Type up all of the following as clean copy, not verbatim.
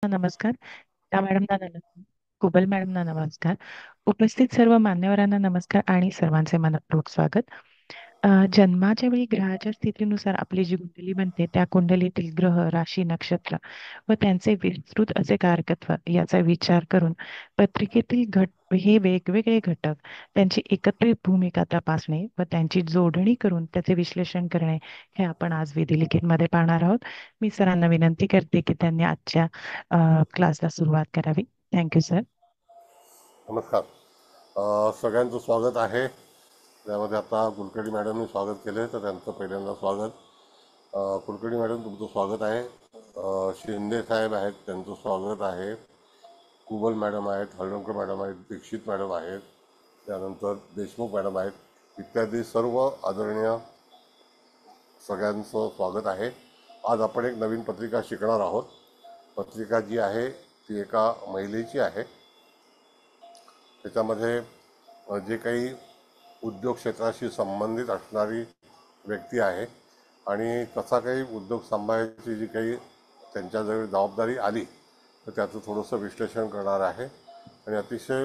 नमस्कार. त्या मॅडमना नमस्कार. कुबल मॅडमना नमस्कार. उपस्थित सर्व मान्यवरांना नमस्कार आणि सर्वांचे मनपूर्वक स्वागत. जन्माच्या वेळी ग्रहाच्या स्थितीनुसार आपली जी कुंडली बनते त्या कुंडलीतील ग्रह, राशी, नक्षत्र व त्यांचे विस्तृत असे कारकत्व याचा विचार करून पत्रिकेतील हे वेगवेगळे घटक त्यांची एकत्रित भूमिका तपासणे व त्यांची जोडणी करून त्याचे विश्लेषण करणे हे आपण आज विधी लिखितमध्ये पाहणार आहोत. मी सरांना विनंती करते की त्यांनी आजच्या क्लासला सुरुवात करावी. Thank you sir. नमस्कार. सगळ्यांचं स्वागत आहे. त्यामध्ये आता कुलकर्णी मॅडमनी स्वागत केले तर त्यांचं पहिल्यांदा स्वागत. कुलकर्णी मॅडम तुमचं स्वागत आहे. शिंदे साहेब आहेत त्यांचं स्वागत आहे. कुबल मॅडम आहेत, हळवणकर मॅडम आहेत, दीक्षित मॅडम आहेत, त्यानंतर देशमुख मॅडम आहेत, इत्यादी सर्व आदरणीय सगळ्यांचं स्वागत आहे. आज आपण एक नवीन पत्रिका शिकणार आहोत. पत्रिका जी आहे ती एका महिलेची आहे. त्याच्यामध्ये जे काही उद्योग क्षेत्राशी संबंधित असणारी व्यक्ती आहे आणि कसा काही उद्योग सांभाळायची जी काही त्यांच्याजवळ जबाबदारी आली तर त्याचं थोडंसं विश्लेषण करणार आहे. आणि अतिशय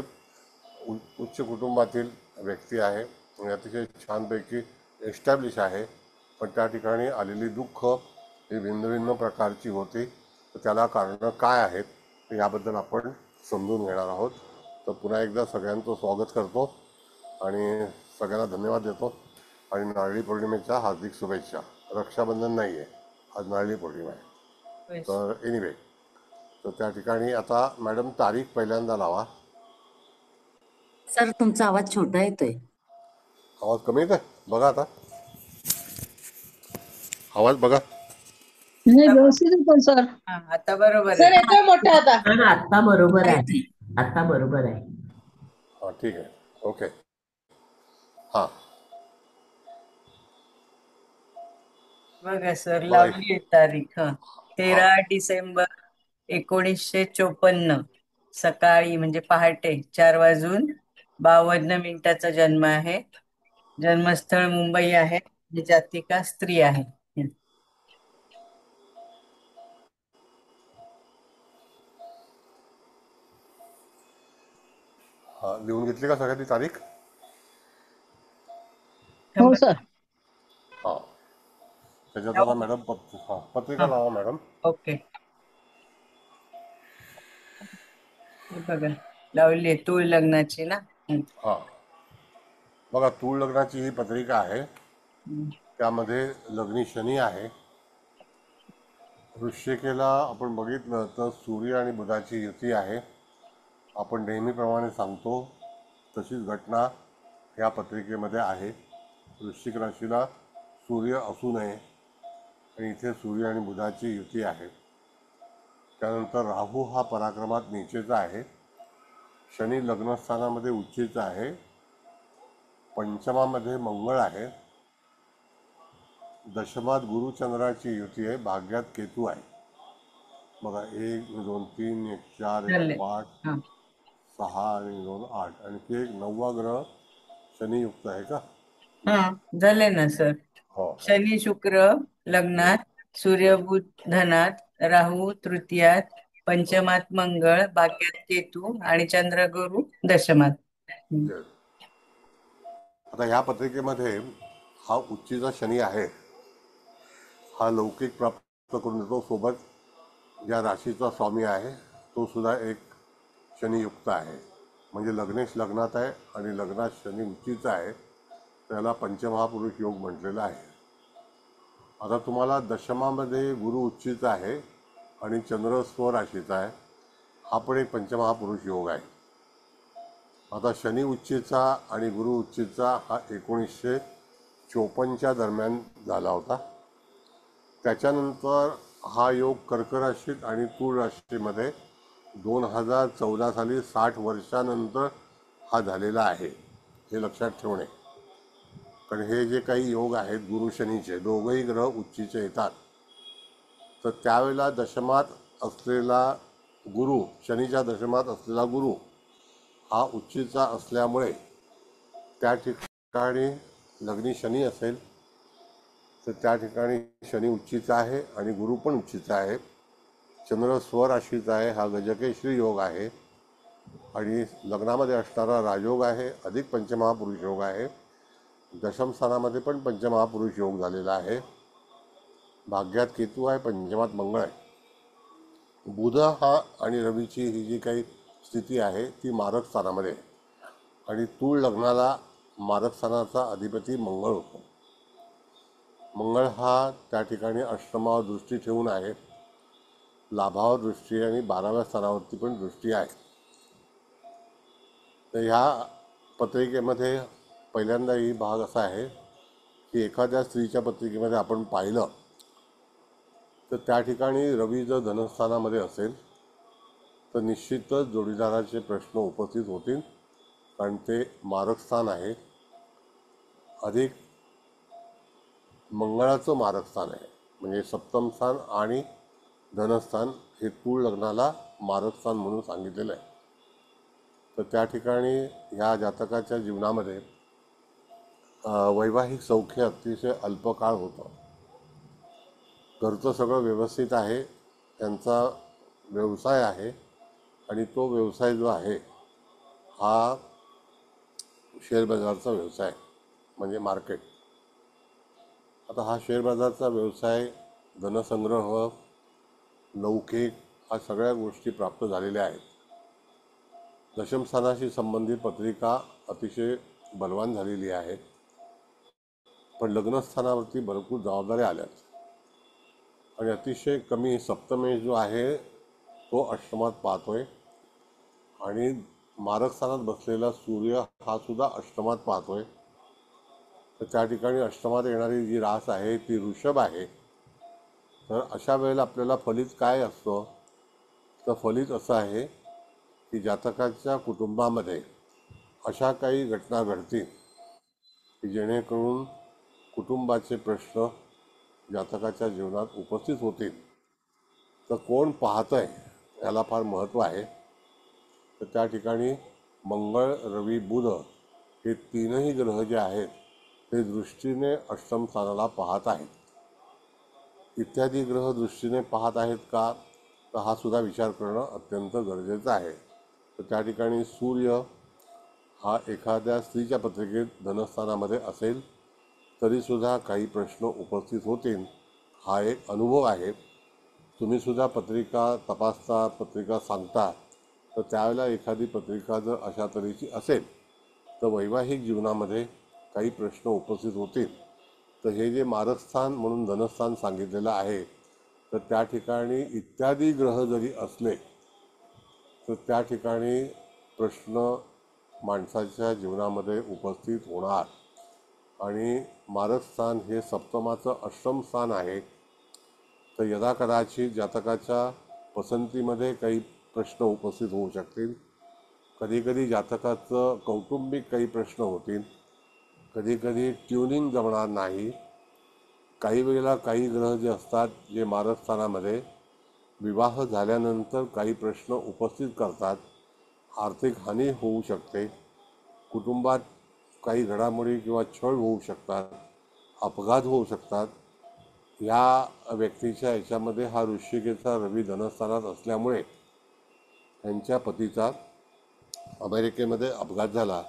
उच्च कुटुंबातील व्यक्ती आहे आणि अतिशय छानपैकी एस्टॅब्लिश आहे, पण त्या ठिकाणी आलेली दुःख ही भिन्न भिन्न प्रकारची होती. तर त्याला कारणं काय आहेत याबद्दल आपण समजून घेणार आहोत. तर पुन्हा एकदा सगळ्यांचं स्वागत करतो आणि सगळ्यांना धन्यवाद देतो आणि नारळी पौर्णिमेच्या हार्दिक शुभेच्छा. रक्षाबंधन नाही आहे, आज नारळी पौर्णिमा आहे. तर एनिवे, तर त्या ठिकाणी आता मॅडम तारीख पहिल्यांदा लावा. सर तुमचा आवाज छोटा येतोय. आवाज कमी येत आहे बघा. आता आवाज बघा. नाही व्यवस्थित येतो सर. आता बरोबर सर आहे. येतोय मोठा आता. सर आता बरोबर आहे. आता बरोबर आहे. हां ठीक आहे. ओके. हां बघा सर, बघा. लावली आहे तारीख 13 डिसेंबर 1954 सकाळी म्हणजे पहाटे 4:52 जन्म आहे. जन्मस्थळ मुंबई आहे. जातिका स्त्री आहे. हां लिहून घेतली का सगळ्यांनी तारीख? हो सर. हां त्याच्यात आता मॅडम पत्रिका लावा मॅडम. ओके. बघा लावली आहे तूळ लग्नाची ना. हां बघा, तूळ लग्नाची ही पत्रिका आहे. त्यामध्ये लग्नी शनी आहे. वृश्चिकेला आपण बघितलं तर सूर्य आणि बुधाची युती आहे. आपण नेहमीप्रमाणे सांगतो तशीच घटना या पत्रिकेमध्ये आहे. वृश्चिक राशीला सूर्य असू नये आणि इथे सूर्य आणि बुधाची युती आहे. त्यानंतर राहू हा पराक्रमात नीचेचा आहे. शनी लग्नस्थानामध्ये उच्चेचा आहे. पंचमामध्ये मंगळ आहे. दशमात गुरुचंद्राची युती आहे. भाग्यात केतू आहे. बघा 1 2 3 1 4 1 5 6 आणि 2 8 आणखी एक 9वा ग्रह शनियुक्त आहे का? झाले ना सर. हो. शनी शुक्र लग्नात, सूर्य बुध धनात, राहू तृतीयात, पंचमात मंगळ, भाग्यात केतू आणि चंद्र गुरु दशमात. आता ह्या पत्रिकेमध्ये हा उच्चीचा शनी आहे. हा लौकिक प्राप्त करून देतो. सोबत ज्या राशीचा स्वामी आहे तो सुद्धा एक शनियुक्त आहे. म्हणजे लग्नेश लग्नात आहे आणि लग्नात शनी उच्चीचा आहे. त्याला पंचमहापुरुष योग म्हटलेला आहे. आता तुम्हाला दशमामध्ये गुरु उच्चीचा आहे आणि चंद्र स्वराशीचा आहे. हा पण एक पंचमहापुरुष योग आहे. आता शनी उच्चीचा आणि गुरु उच्चीचा हा 1954च्या दरम्यान झाला होता. त्याच्यानंतर हा योग कर्क राशीत आणि तूळ राशीमध्ये 2014 साली 60 वर्षानंतर हा झालेला आहे. हे लक्षात ठेवणे. कारण हे जे काही योग आहेत गुरु शनीचे दोघंही ग्रह उच्चीचे येतात. तर त्यावेळेला दशमात असलेला गुरु, शनीच्या दशमात असलेला गुरु हा उच्चीचा असल्यामुळे त्या ठिकाणी लग्नी शनी असेल तर त्या ठिकाणी शनी उच्चीचा आहे आणि गुरु पण उच्चीचा आहे. चंद्र स्वराशीचा आहे, हा गजकेश्री योग आहे आणि लग्नामध्ये असणारा राजयोग आहे, अधिक पंचमहापुरुष योग आहे. दशम स्थानामध्ये पण पंचमहापुरुष योग झालेला आहे. भाग्यात केतू आहे, पंचमात मंगळ आहे. बुध हा आणि रवीची ही जी काही स्थिती आहे ती मारक स्थानामध्ये आहे आणि तूळ लग्नाला मारक स्थानाचा अधिपती मंगळ होतो. मंगळ हा त्या ठिकाणी अष्टमावर दृष्टी ठेवून आहे, लाभावर दृष्टी आणि 12व्या स्थानावरती पण दृष्टी आहे. तर ह्या पत्रिकेमध्ये पहिल्यांदा ही भाग असा आहे की एखाद्या स्त्रीच्या पत्रिकेमध्ये आपण पाहिलं तर त्या ठिकाणी रवी जर धनस्थानामध्ये असेल तर निश्चितच जोडीदाराचे प्रश्न उपस्थित होतील, कारण ते मारक स्थान आहे, अधिक मंगळाचं मारक स्थान आहे. म्हणजे सप्तम स्थान आणि धनस्थान हे तूळ लग्नाला मारक स्थान म्हणून सांगितलेलं आहे. तर त्या ठिकाणी ह्या जातकाच्या जीवनामध्ये वैवाहिक सौख्य अतिशय अल्पकाळ होतं. घरचं सगळं व्यवस्थित आहे, त्यांचा व्यवसाय आहे आणि तो व्यवसाय जो आहे हा शेअर बाजारचा व्यवसाय म्हणजे मार्केट. आता हा शेअर बाजारचा व्यवसाय, धनसंग्रह, लौकिक हा सगळ्या गोष्टी प्राप्त झालेल्या आहेत. दशमस्थानाशी संबंधित पत्रिका अतिशय बलवान झालेली आहे, पण लग्नस्थानावरती भरपूर जबाबदाऱ्या आल्यात आणि अतिशय कमी सप्तमेश जो आहे तो अष्टमात पाहतोय आणि मारक स्थानात बसलेला सूर्य हा सुद्धा अष्टमात पाहतोय. तर त्या ठिकाणी अष्टमात येणारी जी रास आहे ती ऋषभ आहे. तर अशा वेळेला आपल्याला फलित काय असतं, तर फलित असं आहे की जातकाच्या कुटुंबामध्ये अशा काही घटना घडतील की जेणेकरून कुटुंबाचे प्रश्न जातकाच्या जीवनात उपस्थित होतील. तर कोण पाहतंय याला फार महत्त्व आहे. तर त्या ठिकाणी मंगळ, रवी, बुध हे तीनही ग्रह जे आहेत ते दृष्टीने अष्टम स्थानाला पाहत आहेत. इत्यादी ग्रह दृष्टीने पाहत आहेत का, तर हा सुद्धा विचार करणं अत्यंत गरजेचं आहे. तर त्या ठिकाणी सूर्य हा एखाद्या स्त्रीच्या पत्रिकेत धनस्थानामध्ये असेल तरीसुद्धा काही प्रश्न उपस्थित होतील, हा एक अनुभव आहे. तुम्हीसुद्धा पत्रिका तपासता, पत्रिका सांगता, तर त्यावेळेला एखादी पत्रिका जर अशा तऱ्हेची असेल तर वैवाहिक जीवनामध्ये काही प्रश्न उपस्थित होतील. तर हे जे मारकस्थान म्हणून धनस्थान सांगितलेलं आहे, तर त्या ठिकाणी इत्यादी ग्रह जरी असले तर त्या ठिकाणी प्रश्न माणसाच्या जीवनामध्ये उपस्थित होणार. आणि मारकस्थान हे सप्तमाचं अष्टम स्थान आहे. तर यदा कदाचित जातकाच्या पसंतीमध्ये काही प्रश्न उपस्थित होऊ शकतील. कधीकधी जातकाचं कौटुंबिक काही प्रश्न होतील, कधीकधी ट्युनिंग जमणार नाही. काही वेळेला काही ग्रह जे असतात जे मारकस्थानामध्ये विवाह झाल्यानंतर काही प्रश्न उपस्थित करतात. आर्थिक हानी होऊ शकते, कुटुंबात काही घडामोडी किंवा छळ होऊ शकतात, अपघात होऊ शकतात. या व्यक्तीच्या याच्यामध्ये हा वृश्चिकेचा रवी धनस्थानात असल्यामुळे त्यांच्या पतीचा अमेरिकेमध्ये अपघात झाला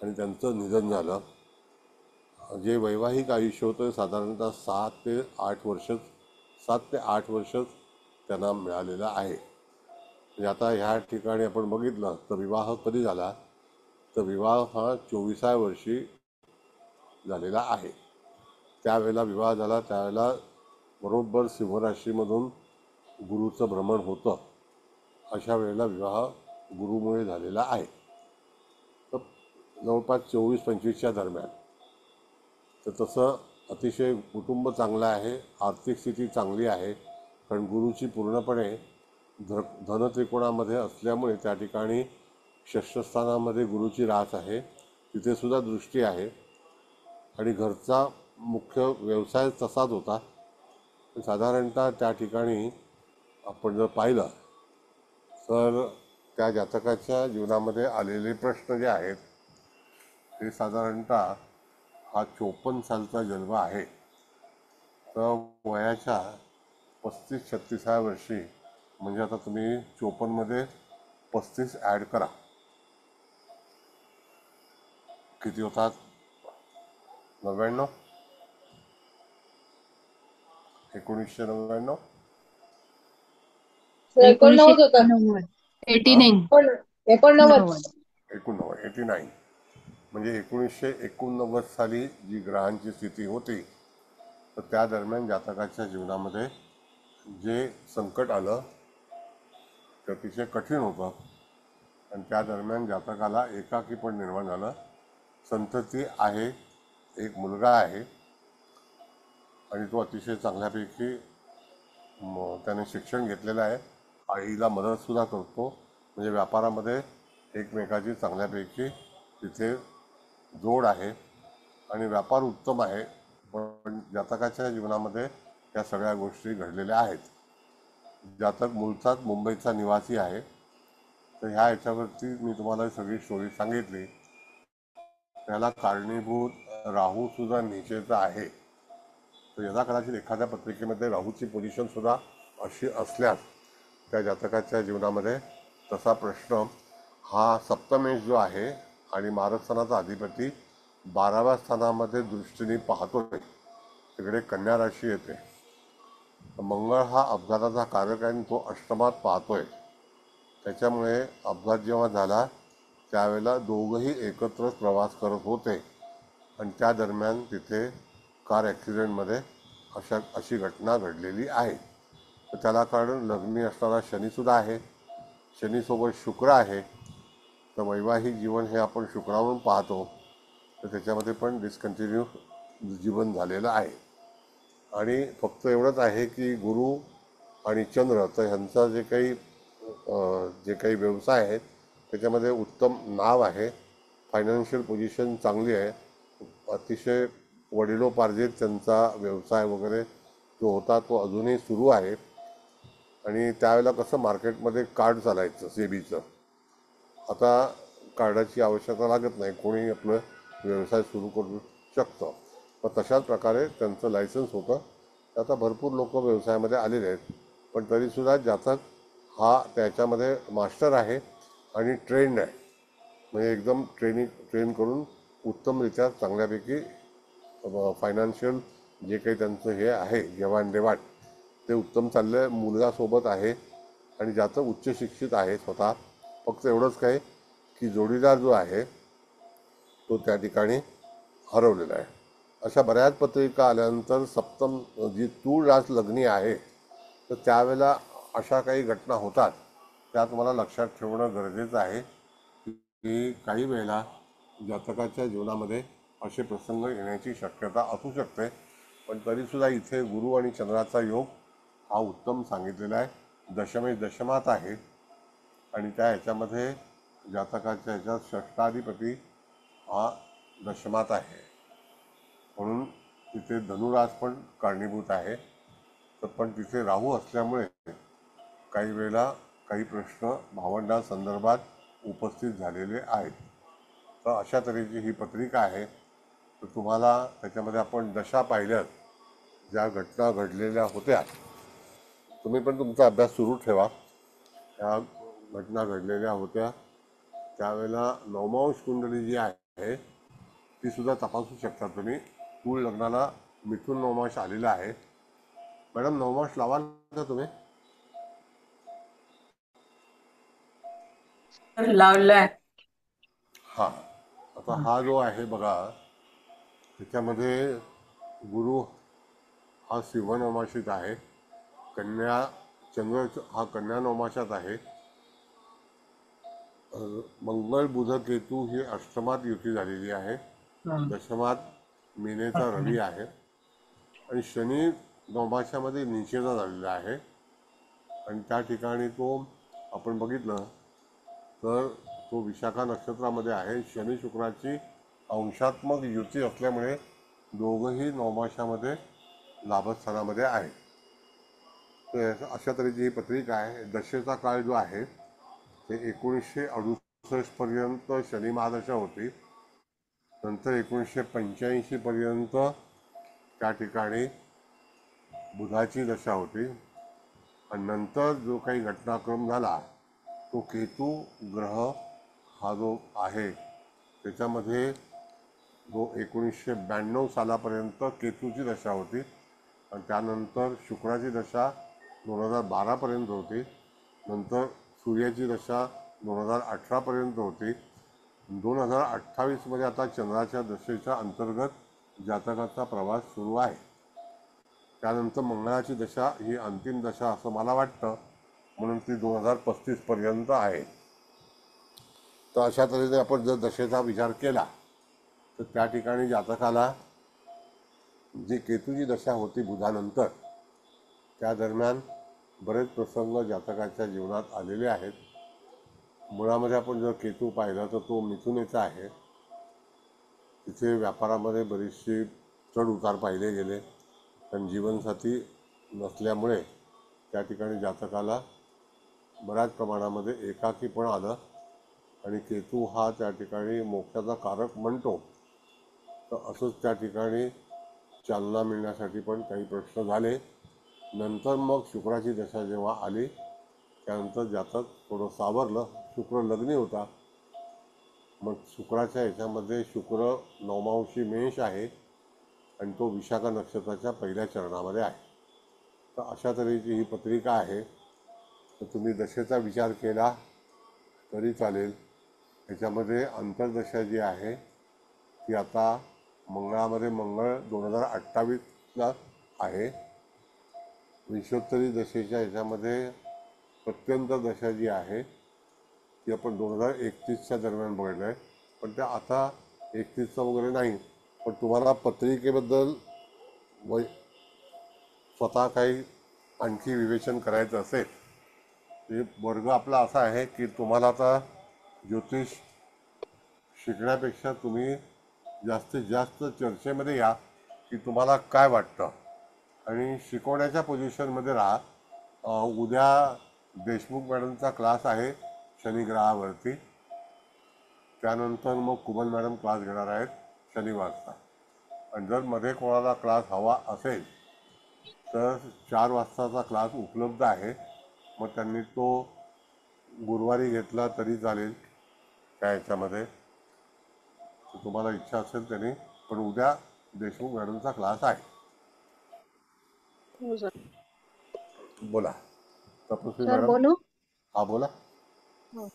आणि त्यांचं निधन झालं. जे वैवाहिक आयुष्य होतं साधारणतः 7 ते 8 वर्षच त्यांना मिळालेलं आहे. म्हणजे आता ह्या ठिकाणी आपण बघितलं तर विवाह कधी झाला, तर विवाह हा 24व्या वर्षी झालेला आहे. त्यावेळेला विवाह झाला, त्यावेळेला बरोबर सिंहराशीमधून गुरुचं भ्रमण होतं. अशा वेळेला विवाह गुरुमुळे झालेला आहे. तर जवळपास 24-25च्या दरम्यान. तर तसं अतिशय कुटुंब चांगलं आहे, आर्थिक स्थिती चांगली आहे, कारण गुरुची पूर्णपणे धनत्रिकोणामध्ये असल्यामुळे त्या ठिकाणी षष्ठस्थानामध्ये गुरुची रास आहे, तिथे सुद्धा दृष्टी आहे आणि घरचा मुख्य व्यवसाय तसाच होता. साधारणतः त्या ठिकाणी आपण जर पाहिलं तर त्या जातकाच्या जीवनामध्ये आलेले प्रश्न जे आहेत ते साधारणतः हा 54 सालचा जन्म आहे. तर वयाच्या 35-36व्या वर्षी म्हणजे आता तुम्ही 54 मध्ये 35 ऍड करा, किती होतात? 99, 1999. 1989 होता. 89. 89. 89 म्हणजे 1989 साली जी ग्रहांची स्थिती होती, तर त्या दरम्यान जातकाच्या जीवनामध्ये जे संकट आलं ते अतिशय कठीण होतं आणि त्या दरम्यान जातकाला एकाकी पण निर्माण झालं. संतती आहे, एक मुलगा आहे आणि तो अतिशय चांगल्यापैकी त्याने शिक्षण घेतलेलं आहे, आईला मदतसुद्धा करतो, म्हणजे व्यापारामध्ये एकमेकाची चांगल्यापैकी तिथे जोड आहे आणि व्यापार उत्तम आहे. पण जातकाच्या जीवनामध्ये या सगळ्या गोष्टी घडलेल्या आहेत. जातक मूळचाच मुंबईचा निवासी आहे, तर ह्या ह्याच्यावरती मी तुम्हाला सगळी स्टोरी सांगितली. त्याला कारणीभूत राहू सुद्धा नीचेचा आहे, तर यदा कदाचित एखाद्या पत्रिकेमध्ये राहूची पोझिशन सुद्धा अशी असल्यास त्या जातकाच्या जीवनामध्ये तसा प्रश्न हा सप्तमेश जो आहे आणि मारस्थानाचा अधिपती 12व्या स्थानामध्ये दृष्टीने पाहतोय, तिकडे कन्या राशी येते. मंगळ हा अपघाताचा कारक आहे आणि तो अष्टमात पाहतोय. त्याच्यामुळे अपघात जेव्हा झाला त्यावेळेला दोघंही एकत्रच प्रवास करत होते आणि त्या दरम्यान तिथे कार ॲक्सिडेंटमध्ये अशी घटना घडलेली आहे. तर त्याला कारण लग्नी असणारा शनीसुद्धा आहे, शनीसोबत शुक्र आहे, तर वैवाहिक जीवन हे आपण शुक्रावरून पाहतो, तर त्याच्यामध्ये पण डिस्कंटिन्यू जीवन झालेलं आहे. आणि फक्त एवढंच आहे की गुरु आणि चंद्र, तर ह्यांचा जे काही व्यवसाय आहेत त्याच्यामध्ये उत्तम नाव आहे, फायनान्शियल पोझिशन चांगली आहे, अतिशय वडिलोपार्जित त्यांचा व्यवसाय वगैरे जो होता तो अजूनही सुरू आहे. आणि त्यावेळेला कसं मार्केटमध्ये कार्ड चालायचं सेबीचं, आता कार्डाची आवश्यकता लागत नाही, कोणी आपलं व्यवसाय सुरू करू शकतं. पण तशाच प्रकारे त्यांचं लायसन्स होतं. आता भरपूर लोक व्यवसायामध्ये आलेले आहेत, पण तरीसुद्धा जातक हा त्याच्यामध्ये मास्टर आहे आणि ट्रेंड आहे, म्हणजे एकदम ट्रेन करून उत्तमरित्या चांगल्यापैकी फायनान्शियल जे काही त्यांचं हे आहे देवाणदेवाण ते उत्तम चाललं आहे. मुलगासोबत आहे आणि जातक उच्च शिक्षित आहे स्वतः. फक्त एवढंच काय की जोडीदार जो आहे तो त्या ठिकाणी हरवलेला आहे. अशा बऱ्याच पत्रिका आल्यानंतर सप्तम जी तूळ रास लग्नी आहे, तर त्यावेळेला अशा काही घटना होतात, त्या तुम्हाला लक्षात ठेवणं गरजेचं आहे की काही वेळेला जातकाच्या जीवनामध्ये असे प्रसंग येण्याची शक्यता असू शकते. पण तरीसुद्धा इथे गुरु आणि चंद्राचा योग हा उत्तम सांगितलेला आहे. दशमेश दशमात आहे आणि त्या ह्याच्यामध्ये जातकाच्या ह्याच्यात षष्ठाधिपती हा दशमात आहे, म्हणून तिथे धनुरास पण कारणीभूत आहे. तर पण तिथे राहू असल्यामुळे काही वेळेला काही प्रश्न भावंडांसंदर्भात उपस्थित झालेले आहेत. तर अशा तऱ्हेची ही पत्रिका आहे. तर तुम्हाला त्याच्यामध्ये आपण दशा पाहिल्यात ज्या घटना घडलेल्या होत्या, तुम्ही पण तुमचा अभ्यास सुरू ठेवा. त्या घटना घडलेल्या होत्या त्यावेळेला नवमांश कुंडली जी आहे ती सुद्धा तपासू शकता तुम्ही. तूळ लग्नाला मिथुन नवमांश आलेला आहे. मॅडम नवमांश लावाल का तुम्ही? लावलाय. हां, आता हा जो आहे बघा, त्याच्यामध्ये गुरु हा सिंह नवमाशीत आहे, कन्या चंद्र हा कन्या नवमाशात आहे, मंगळ बुध केतू ही अष्टमात युती झालेली आहे, दशमात मीनेचा रवी आहे आणि शनी नवमाशामध्ये निषेधा झालेला आहे. आणि त्या ठिकाणी तो आपण बघितलं तर तो विशाखा नक्षत्रामध्ये आहे. शनी शुक्राची अंशात्मक युती असल्यामुळे दोघंही नवमाशामध्ये लाभस्थानामध्ये आहे. तर अशा तऱ्हेची ही पत्रिका आहे. दशेचा काळ जो आहे ते 1968 पर्यंत शनी महादशा होती. नंतर 1985 पर्यंत त्या ठिकाणी बुधाची दशा होती आणि नंतर जो काही घटनाक्रम झाला तो केतू ग्रह हा जो आहे त्याच्यामध्ये जो 1992 सालापर्यंत केतूची दशा होती आणि त्यानंतर शुक्राची दशा 2012पर्यंत होती. नंतर सूर्याची दशा 2018पर्यंत होती. 2028मध्ये आता चंद्राच्या दशेच्या अंतर्गत जातकाचा प्रवास सुरू आहे. त्यानंतर मंगळाची दशा ही अंतिम दशा असं मला वाटतं, म्हणून ती 2035पर्यंत आहे. तर अशा तऱ्हेने आपण जर दशेचा विचार केला तर त्या ठिकाणी जातकाला जी केतूची दशा होती बुधानंतर त्या दरम्यान बरेच प्रसंग जातकाच्या जीवनात आलेले आहेत. मुळामध्ये आपण जर केतू पाहिला तर तो मिथुनेचा आहे. तिथे व्यापारामध्ये बरीचशी चढ उतार पाहिले गेले, पण जीवनसाथी नसल्यामुळे त्या ठिकाणी जातकाला बऱ्याच प्रमाणामध्ये एकाकीपण आलं आणि केतू हा त्या ठिकाणी मोक्षाचा कारक म्हणतो. तर असंच त्या ठिकाणी चालना मिळण्यासाठी पण काही प्रश्न झाले. नंतर मग शुक्राची दशा जेव्हा आली त्यानंतर जातक थोडं सावरलं. शुक्र लग्नी होता. मग शुक्राच्या ह्याच्यामध्ये शुक्र नवमांशी मेष आहे आणि तो विशाखा नक्षत्राच्या पहिल्या चरणामध्ये आहे. तर अशा तऱ्हेची ही पत्रिका आहे. तर तुम्ही दशेचा विचार केला तरी चालेल. ह्याच्यामध्ये अंतर्दशा जी आहे ती आता मंगळामध्ये मंगळ 2028ला आहे. विंशोत्तरी दशेच्या ह्याच्यामध्ये प्रत्यंत दशा जी आहे ती आपण 2031च्या दरम्यान बघितलं आहे, पण त्या आता 31चा वगैरे नाही. पण तुम्हाला पत्रिकेबद्दल स्वतः काही आणखी विवेचन करायचं असेल तर वर्ग आपला असा आहे की तुम्हाला आता ज्योतिष शिकण्यापेक्षा तुम्ही जास्तीत जास्त चर्चेमध्ये या की तुम्हाला काय वाटतं आणि शिकवण्याच्या पोझिशनमध्ये राहा. उद्या देशमुख मॅडमचा क्लास आहे शनिग्रहावरती. त्यानंतर मग कुबल मॅडम क्लास घेणार आहेत शनिवारचा. आणि जर मध्ये कोणाला क्लास हवा असेल तर 4 वाजताचा क्लास उपलब्ध आहे. मग त्यांनी तो गुरुवारी घेतला तरी चालेल त्या ह्याच्यामध्ये. तुम्हाला इच्छा असेल त्यांनी, पण उद्या देशमुख मॅडमचा क्लास आहे. हो सर. बोला तपस्वी सर मॅडम. बोलू? हा बोला. हो.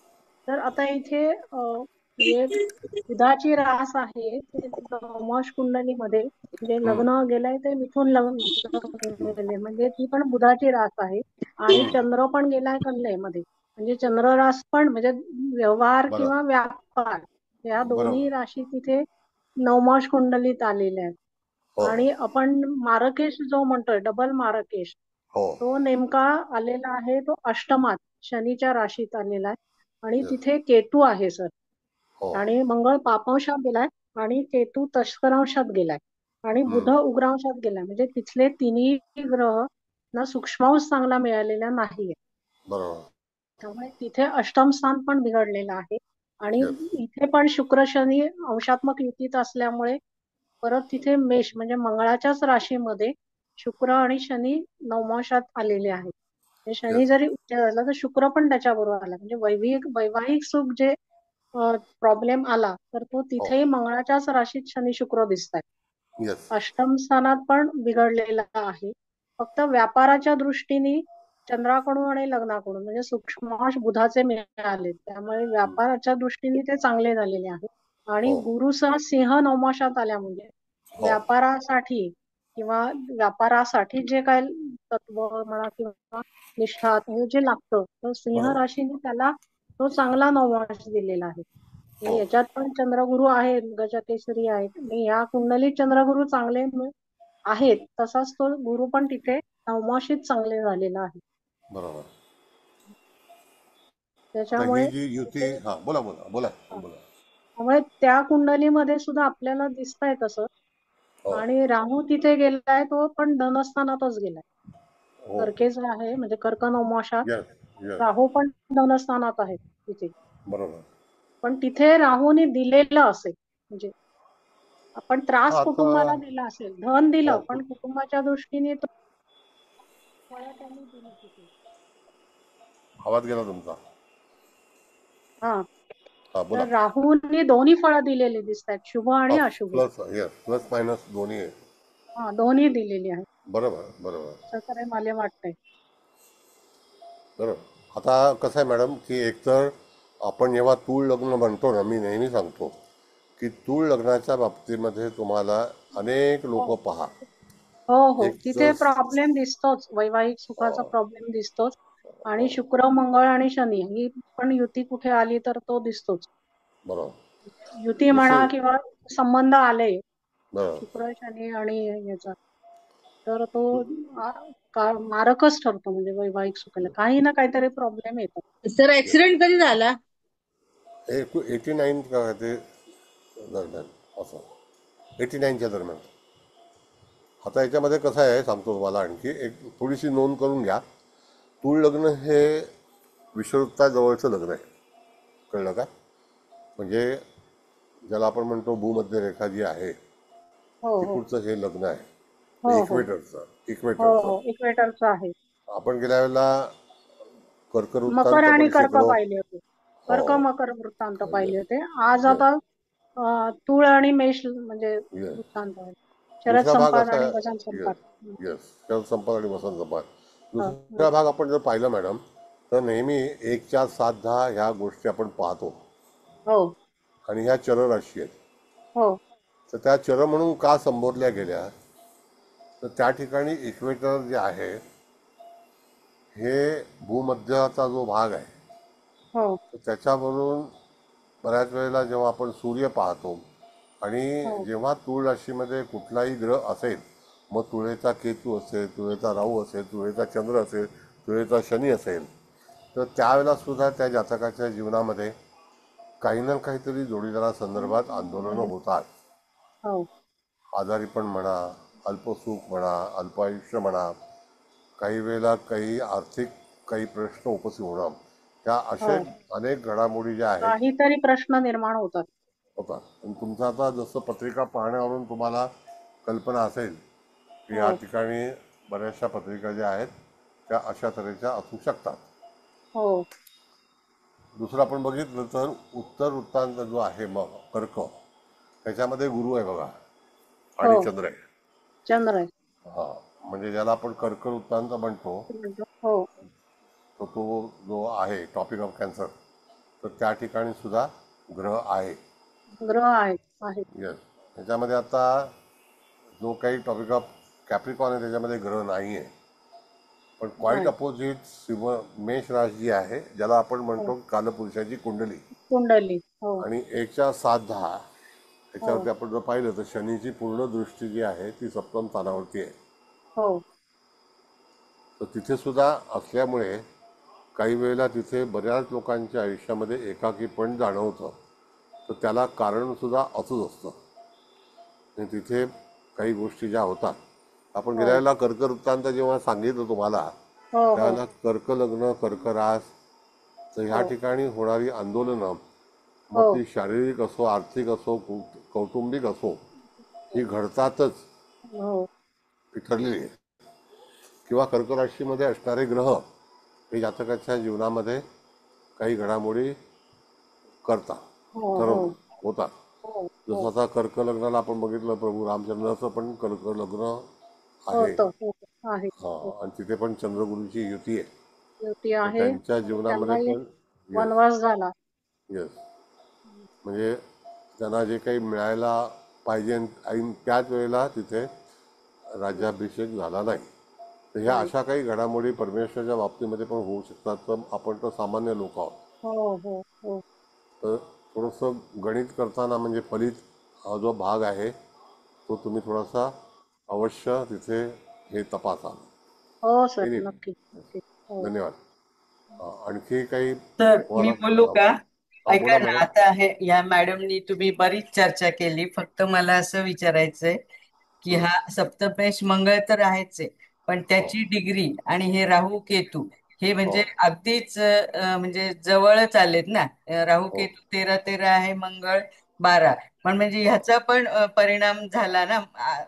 तर आता इथे म्हणजे बुधाची रास आहे ते नवमाश कुंडलीमध्ये जे लग्न गेलंय ते मिथुन लग्न गेले, म्हणजे ती पण बुधाची रास आहे. आणि चंद्र पण गेलाय कन्येमध्ये, म्हणजे चंद्र रास पण म्हणजे व्यवहार बरोबर किंवा व्यापार या दोन्ही बरोबर. राशी तिथे नवमाश कुंडलीत आलेल्या आहेत. हो आणि आपण मारकेश जो म्हणतोय डबल मारकेश, हो. तो नेमका आलेला आहे तो अष्टमात शनीच्या राशीत आलेला आहे. आणि Yes. तिथे केतू आहे सर. हो आणि मंगळ पापांशात गेलाय आणि केतू तस्करांशात गेलाय आणि बुध उग्रांशात गेलाय, म्हणजे तिथले तिन्ही ग्रह ना सूक्ष्मांश चांगला मिळालेला नाहीये. बरोबर. त्यामुळे तिथे अष्टम स्थान पण बिघडलेलं आहे. आणि येस. इथे पण शुक्र शनी अंशात्मक युतीत असल्यामुळे परत तिथे मेष म्हणजे मंगळाच्याच राशीमध्ये शुक्र आणि शनी नवमाशात आलेले आहेत. म्हणजे शनी येस. जरी उच्च झाला तर शुक्र पण त्याच्याबरोबर आला, म्हणजे वैवाहिक सुख जे प्रॉब्लेम आला तर तो हो. तिथेही मंगळाच्याच राशीत शनी शुक्र दिसत आहे. येस. अष्टम स्थानात पण बिघडलेला आहे. फक्त व्यापाराच्या दृष्टीने चंद्राकडून आणि लग्नाकडून म्हणजे सूक्ष्मांश बुधाचे मिळाले, त्यामुळे व्यापाराच्या दृष्टीने ते चांगले झालेले आहे. आणि हो गुरुसह सिंह नवमाशात आल्यामुळे हो व्यापारासाठी किंवा व्यापारासाठी जे काय तत्व म्हणा किंवा निष्ठा हे जे लागतं तर सिंह बरोबर. राशीने त्याला तो चांगला नवमास दिलेला आहे. हो म्हणजे याच्यात पण चंद्रगुरु आहेत, गजकेसरी आहेत आणि या कुंडलीत चंद्रगुरु चांगले आहेत, तसाच तो गुरु पण तिथे नवमाशीत चांगले झालेला आहे. बरोबर. आता ही त्याच्यामुळे जी युती, हा बोला बोला बोला बोला. त्यामुळे त्या कुंडलीमध्ये सुद्धा आपल्याला दिसतंय तसं. हो आणि राहू तिथे गेलाय तो पण धनस्थानातच गेलाय. हो. कर्केच आहे म्हणजे कर्क नवमाशात येस येस. राहू पण धनस्थानात आहे तिथे. बरोबर. पण तिथे राहूने दिलेलं असेल, म्हणजे आपण हा त्रास आता कुटुंबाला दिला असेल, धन हो दिलं पण कुटुंबाच्या दृष्टीने तो फळं त्यांनी दिली तिथे. आवाज गेला तुमचा. हा. हा बोला. तर राहूने दोन्ही फळं दिलेली दिसत आहेत, शुभ हा आणि अशुभ. प्लस, येस, प्लस मायनस दोन्ही आहे. हा, दोन्ही दिलेली आहेत बरोबर बरोबर असं तर मला वाटतंय. बरोबर. आता कसं आहे मॅडम, की एकतर आपण जेव्हा तूळ लग्न म्हणतो ना, मी नेहमी सांगतो की तूळ लग्नाच्या बाबतीमध्ये तुम्हाला अनेक हो लोक पहा. हो हो, एक तिथे तर प्रॉब्लेम दिसतोच, वैवाहिक सुखाचा प्रॉब्लेम दिसतोच. आणि शुक्र मंगळ आणि शनी ही पण युती कुठे आली तर तो दिसतोच. बरोबर. युती म्हणा दुसरं किंवा संबंध आले बरोबर. शुक्र शनी आणि याचा, तर तो आ- मारकच ठरतो, म्हणजे वैवाहिक सुखाला काही ना काहीतरी प्रॉब्लेम येतात. सर ऍक्सिडेंट कधी झाला? 89 का ते दरम्यान, असं 89च्या दरम्यान. आता याच्यामध्ये कसं आहे सांगतो तुम्हाला, आणखी एक थोडीशी नोंद करून घ्या. तूळ लग्न हे विषुववृत्ताजवळचं लग्न आहे, कळलं का? म्हणजे ज्याला आपण म्हणतो भूमध्य रेखा जी आहे हो हो तिकडचं हे लग्न हो आहे, हो इक्वेटरचं हो इक्वेटरचं. हो, इक्वेटरचं आहे. आपण गेल्या वेळेला मकर कर्कवृत्तांत आणि पण कर्क शिकलो. पाहिले होते. हो, कर्क मकर वृत्तांत पाहिले येस होते. आज येस आता तुळ आणि मेष म्हणजे येस. वृत्तांत आहे. शरद दुसरा भाग संपात असा आणि वसंत आहे, संपात. येस येस, शरद संपात आणि वसंत संपात. हो दुसरा भाग आपण जर पाहिलं मॅडम, तर नेहमी 1, 4, 7, 10 ह्या गोष्टी आपण पाहतो. हो आणि ह्या चरराशी आहेत. हो तर त्या चर म्हणून का संबोधल्या गेल्या, तर त्या ठिकाणी इक्वेटर जे आहे हे भूमध्याचा जो भाग आहे, हो तर त्याच्यावरून बऱ्याच वेळेला जेव्हा आपण सूर्य पाहतो आणि हो जेव्हा तूळ राशीमध्ये कुठलाही ग्रह असेल, मग तुळेचा केतू असेल, तुळेचा राहू असेल, तुळेचा चंद्र असेल, तुळेचा शनी असेल, तर त्यावेळेला सुद्धा त्या जातकाच्या जीवनामध्ये काही ना काहीतरी जोडीदारासंदर्भात आंदोलनं होतात. हो आजारीपण म्हणा, अल्पसुख म्हणा, अल्पायुष्य म्हणा, काही वेळेला काही आर्थिक काही प्रश्न उपस्थित होणं, त्या असे हो, अनेक घडामोडी ज्या आहेत काहीतरी प्रश्न निर्माण होतात. होतात. पण तुमचं आता जसं पत्रिका पाहण्यावरून तुम्हाला कल्पना असेल की या हो ठिकाणी बऱ्याचशा पत्रिका ज्या आहेत त्या अशा तऱ्हेच्या असू शकतात. हो दुसरं आपण बघितलं तर उत्तर वृत्तांत जो आहे मग कर्क, त्याच्यामध्ये गुरु आहे बघा हो, आणि चंद्र आहे. चंद्र आहे. हा, म्हणजे ज्याला आपण कर्क वृत्तांत म्हणतो, हो, तर तो जो आहे टॉपिक ऑफ कॅन्सर, तर त्या ठिकाणी सुद्धा ग्रह आहे. ग्रह आहेत आहेत. येस. ह्याच्यामध्ये आता जो काही टॉपिक ऑफ कॅप्रिकॉन आहे त्याच्यामध्ये ग्रह नाही आहे. पण क्वाईट नाही. अपोजिट मेष राशी जी आहे, ज्याला आपण हो, म्हणतो कालपुरुषाची कुंडली, कुंडली. हो आणि 1, 4, 7, 10 हो त्याच्यावरती आपण जर पाहिलं तर शनीची पूर्ण दृष्टी जी आहे ती सप्तम स्थानावरती आहे. हो तर तिथे सुद्धा असल्यामुळे काही वेळेला तिथे बऱ्याच लोकांच्या आयुष्यामध्ये एकाकीपण जाणवतं. तर त्याला कारणसुद्धा असंच असतं. आणि तिथे काही गोष्टी ज्या होतात, आपण गेल्या हो वेळेला कर्क वृत्तांत जेव्हा सांगितलं तुम्हाला, हो हो त्यावेळेला कर्क लग्न, कर्क रास, तर ह्या हो ठिकाणी होणारी आंदोलनं, मग हो ती शारीरिक असो, आर्थिक असो, कौटुंबिक असो, ही घडतातच, हो ही ठरलेली आहे. किंवा कर्क राशीमध्ये असणारे ग्रह हे जातकाच्या जीवनामध्ये काही घडामोडी करतात, हो हो ठरवून होतात. हो जसं हो, आता कर्क लग्नाला आपण बघितलं, प्रभू रामचंद्राचं पण कर्क लग्न आहे. होतं हो आहे. हा, हो, आणि तिथे पण चंद्रगुरूची युती आहे. युती तर आहे त्यांच्या आणि जीवनामध्ये त्यांनाही पण येस वनवास झाला. येस, म्हणजे त्यांना जे काही मिळायला पाहिजे ऐन त्याच वेळेला तिथे राज्याभिषेक झाला नाही. तर ह्या नाही. अशा काही घडामोडी परमेश्वराच्या बाबतीमध्ये पण होऊ शकतात. तर आपण तर सामान्य लोक आहोत. हो हो हो तर थोडंसं गणित करताना म्हणजे फलित हा जो भाग आहे तो तुम्ही थोडासा अवश्य तिथे हे तपासा. हो सर, एनिवे, नक्की नक्की. हो धन्यवाद. आणखी काही तर मी तुम्हाला बोलू का? हा ऐका बोला ना, मॅडम. आता हे या मॅडमनी तुम्ही बरीच चर्चा केली. फक्त मला असं विचारायचंय की हा सप्तमेश मंगळ तर आहेच आहे, पण हो त्याची डिग्री आणि हे राहू केतू हे हो म्हणजे अगदीच म्हणजे जवळच आलेत ना. राहू हो केतू 13-13 आहे, मंगळ 12. पण म्हणजे हो ह्याचा पण परिणाम झाला ना,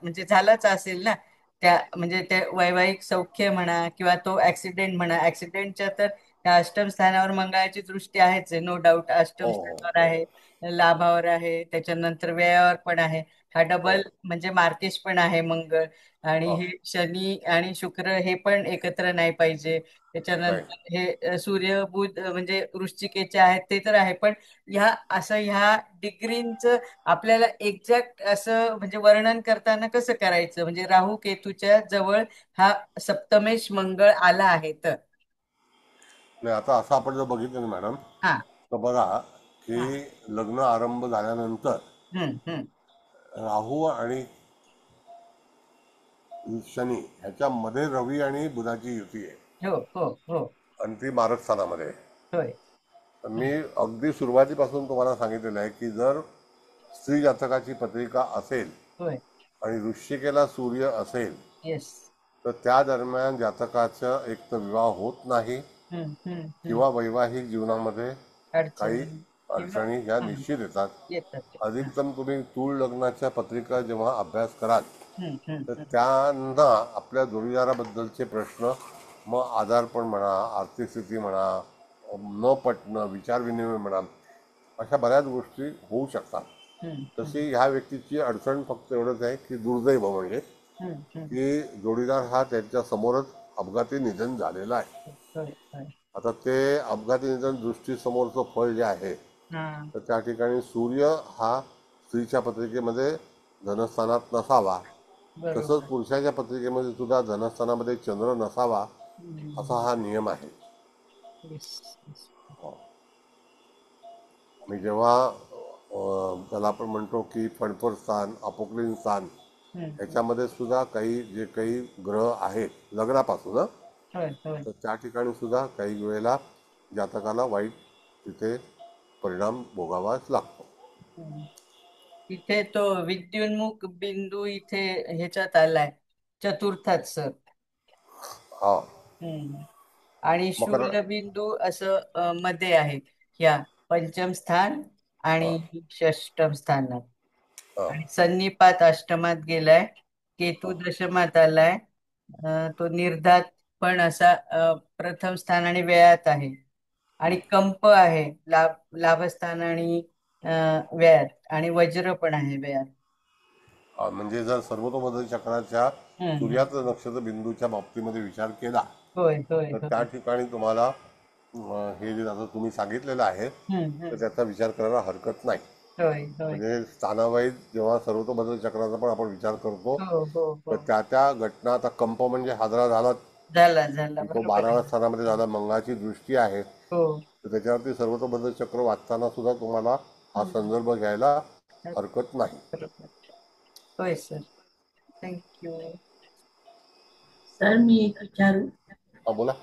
म्हणजे झालाच असेल ना. त्या म्हणजे ते वैवाहिक सौख्य म्हणा किंवा तो ऍक्सिडेंट म्हणा, ऍक्सिडेंटच्या तर त्या अष्टम स्थानावर मंगळाची दृष्टी आहेच आहे, नो डाऊट. अष्टम हो स्थानावर हो आहे, लाभावर आहे, त्याच्यानंतर व्ययावर पण आहे. हा हो डबल म्हणजे मार्केश पण आहे मंगळ. आणि हो हे शनी आणि शुक्र हे पण एकत्र नाही पाहिजे. नाही त्याच्यानंतर हे सूर्य बुध म्हणजे वृश्चिकेचे आहेत ते तर आहे, पण ह्या डिग्रींचं आपल्याला एक्झॅक्ट असं म्हणजे वर्णन करताना कसं करायचं, म्हणजे राहू केतूच्या जवळ हा सप्तमेश मंगळ आला आहे तर. नाही. आता असं आपण जर बघितलं ना मॅडम, हा. तर बघा की हा. लग्न आरंभ झाल्यानंतर हम्म. राहू आणि शनी ह्याच्यामध्ये रवी आणि बुधाची युती आहे हो हो हो. आणि ती मारक स्थानामध्ये आहे. होय. तर मी अगदी सुरुवातीपासून तुम्हाला सांगितलेलं आहे की जर स्त्री जातकाची पत्रिका असेल होय. आणि वृश्चिकेला सूर्य असेल येस. तर त्या दरम्यान जातकाचा एक तर विवाह होत नाही हम्म. किंवा वैवाहिक जीवनामध्ये काही अडचणी किंवा अडचणी ह्या हा निश्चित येतात. येतात. हा. अधिकतम तुम्ही तूळ लग्नाच्या पत्रिका जेव्हा अभ्यास कराल तर हम्म. त्यांना आपल्या जोडीदाराबद्दलचे प्रश्न, मग आजारपण म्हणा, आर्थिक स्थिती म्हणा, न पटणं, विचारविनिमय म्हणा, अशा बऱ्याच गोष्टी होऊ शकतात. तशी ह्या व्यक्तीची अडचण फक्त एवढंच आहे की दुर्दैव म्हणजे हम्म. की जोडीदार हा त्यांच्या समोरच अपघाती निधन झालेला आहे. होय होय. आता ते अपघाती निधन दृष्टीसमोरचं फळ जे आहे हा. तर त्या ठिकाणी सूर्य हा स्त्रीच्या पत्रिकेमध्ये धनस्थानात नसावा, तसंच बरोबर. पुरुषाच्या पत्रिकेमध्ये सुद्धा धनस्थानामध्ये चंद्र नसावा असा हा नियम आहे. येस. मी जेव्हा त्याला आपण म्हणतो की फणफर स्थान, अपोक्लिन स्थान ह्याच्यामध्ये सुद्धा काही जे काही ग्रह आहेत लग्नापासून होय होय. तर त्या ठिकाणी सुद्धा काही वेळेला जातकाला वाईट तिथे परिणाम भोगावाच लागतो. हम्म. इथे तो विद्युन्मुख बिंदू इथे ह्याच्यात आलाय, चतुर्थात सर. हा. हम्म. आणि मकर. शूलबिंदू असं मध्ये आहे, ह्या पंचम स्थान हा आणि षष्टम स्थानात. हा आणि सन्निपात अष्टमात गेलाय, हा केतू दशमात आलाय. तो निर्धात पण असा प्रथम स्थान आणि व्ययात आहे. आणि कंप आहे लाभस्थान आणि व्ययात, आणि वज्र पण आहे व्ययात. म्हणजे जर सर्वतोमुखी चक्राच्या हम्म. सूर्याचं नक्षत्र बिंदूच्या बाबतीमध्ये विचार केला होय होय तर त्या होय. ठिकाणी तुम्हाला हे जे आता तुम्ही सांगितलेलं आहे तर हम्म. त्याचा विचार करायला हरकत नाही. होय होय. म्हणजे स्थानावाईज जेव्हा सर्वतोमुखी चक्राचा पण आपण विचार करतो हो हो तर हो. त्या घटना, आता कंप म्हणजे हादरा झाला झाला तो बरोबर 12व्या आहे. स्थानामध्ये झाला, मंगळाची दृष्टी आहे हो. तर त्याच्यावरती सर्वतोमुखी चक्र वाचताना सुद्धा तुम्हाला हा हम्म. संदर्भ घ्यायला हरकत नाही. बरोबर. होय सर. थँक्यू. सर मी एक विचारू? हा बोला.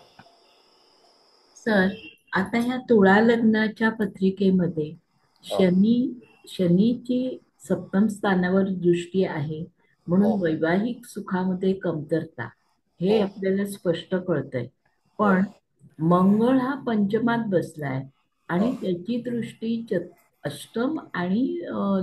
सर, आता ह्या तुळा लग्नाच्या पत्रिकेमध्ये हा शनीची सप्तम स्थानावर दृष्टी आहे हो म्हणून वैवाहिक सुखामध्ये कमतरता हे हो आपल्याला स्पष्ट कळतंय. हो पण मंगळ हा पंचमात बसलाय हा आणि त्याची दृष्टी अष्टम आणि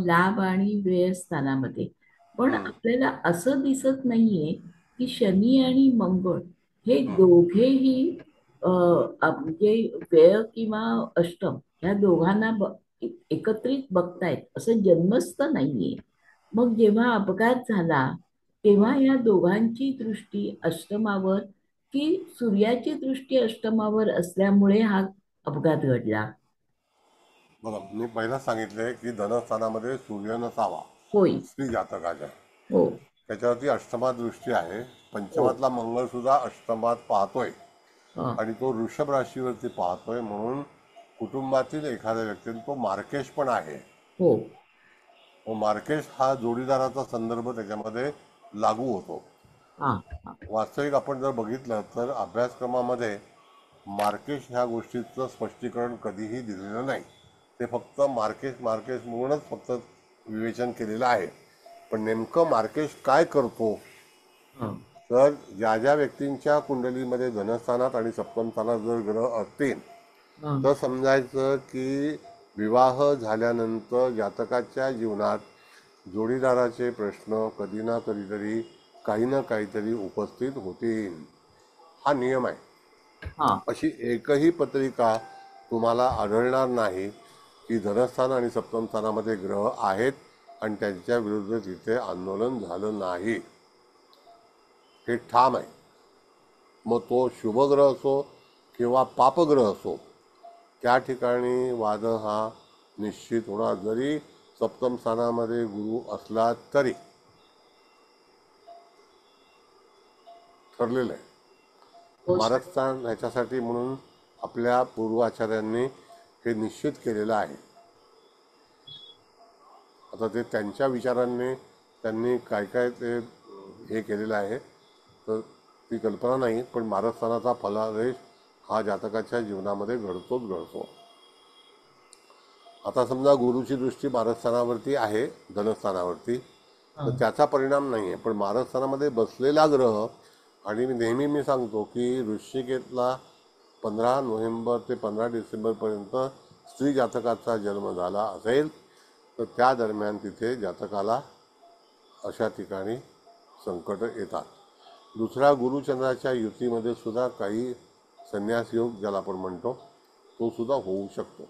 लाभ आणि व्यय स्थानामध्ये. पण आपल्याला असं दिसत नाहीये की शनी आणि मंगळ हे दोघेही म्हणजे व्यय किंवा अष्टम ह्या दोघांना एकत्रित बघतायत असं जन्मस्थ नाहीये. मग जेव्हा अपघात झाला तेव्हा या दोघांची दृष्टी अष्टमावर की सूर्याची दृष्टी अष्टमावर असल्यामुळे हा अपघात घडला? बघा, मी पहिला सांगितलंय की धनस्थानामध्ये सूर्य नसावा होय. स्त्री जातकाच्या, हो त्याच्यावरती अष्टमात दृष्टी आहे. हो. पंचमातला मंगळ सुद्धा अष्टमात पाहतोय हा. आणि तो वृषभ राशीवरती पाहतोय म्हणून कुटुंबातील एखाद्या व्यक्तीने तो मार्केश पण आहे. हो. मार्केश हा जोडीदाराचा संदर्भ त्याच्यामध्ये लागू होतो. हा. हा. वास्तविक आपण जर बघितलं तर अभ्यासक्रमामध्ये मार्केश ह्या गोष्टीचं स्पष्टीकरण कधीही दिलेलं नाही. ते फक्त मार्केश मार्केश म्हणूनच फक्त विवेचन केलेलं आहे. पण नेमकं मार्केश काय करतो हा. तर ज्या ज्या व्यक्तींच्या कुंडलीमध्ये धनस्थानात आणि सप्तम स्थानात जर ग्रह असतील हा. तर समजायचं की विवाह झाल्यानंतर जातकाच्या जीवनात जोडीदाराचे प्रश्न कधी ना कधीतरी काही ना काहीतरी उपस्थित होतील. हा नियम आहे. हा. अशी एकही पत्रिका तुम्हाला आढळणार नाही की धनस्थान आणि सप्तम स्थानामध्ये ग्रह आहेत आणि त्यांच्या विरुद्ध तिथे आंदोलन झालं नाही. हे ठाम आहे. मग तो शुभग्रह असो किंवा पापग्रह असो, त्या ठिकाणी वाद हा निश्चित होणार. जरी सप्तम स्थानामध्ये गुरु असला तरी ठरलेलं आहे. हो सर. मारकस्थान ह्याच्यासाठी म्हणून आपल्या पूर्वाचार्यांनी हे निश्चित केलेलं आहे. आता ते त्यांच्या विचारांनी त्यांनी काय काय ते हे केलेलं आहे तर ती कल्पना नाही, पण मारकस्थानाचा फलादेश हा जातकाच्या जीवनामध्ये घडतोच घडतो. आता समजा गुरुची दृष्टी मारकस्थानावरती आहे, धनस्थानावरती, तर त्याचा परिणाम नाही आहे. पण मारकस्थानामध्ये बसलेला ग्रह, आणि नेहमी मी सांगतो की वृश्चिकेतला 15 नोव्हेंबर ते 15 डिसेंबरपर्यंत स्त्री जातकाचा जन्म झाला असेल तर त्या दरम्यान तिथे जातकाला अशा ठिकाणी संकट येतात. दुसरा, गुरुचंद्राच्या युतीमध्ये सुद्धा काही संन्यास योग ज्याला आपण म्हणतो तो सुद्धा होऊ शकतो.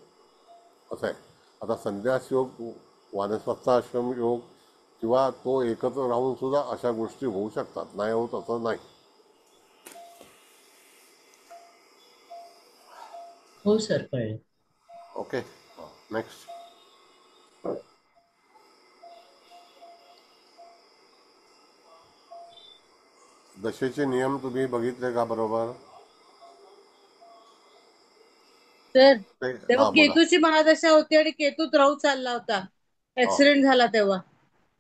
असं आहे. आता संन्यास योग, वानस्पत्याश्रम योग किंवा तो एकत्र राहून सुद्धा अशा गोष्टी होऊ शकतात. नाही होत असं नाही. हो सर, कळलं. Okay, next. दशेचे नियम तुम्ही बघितले का बरोबर? तर ते तेव्हा हां, बोला. केतूची महादशा होती आणि केतूत राहू चालला होता. ऍक्सिडेंट झाला तेव्हा.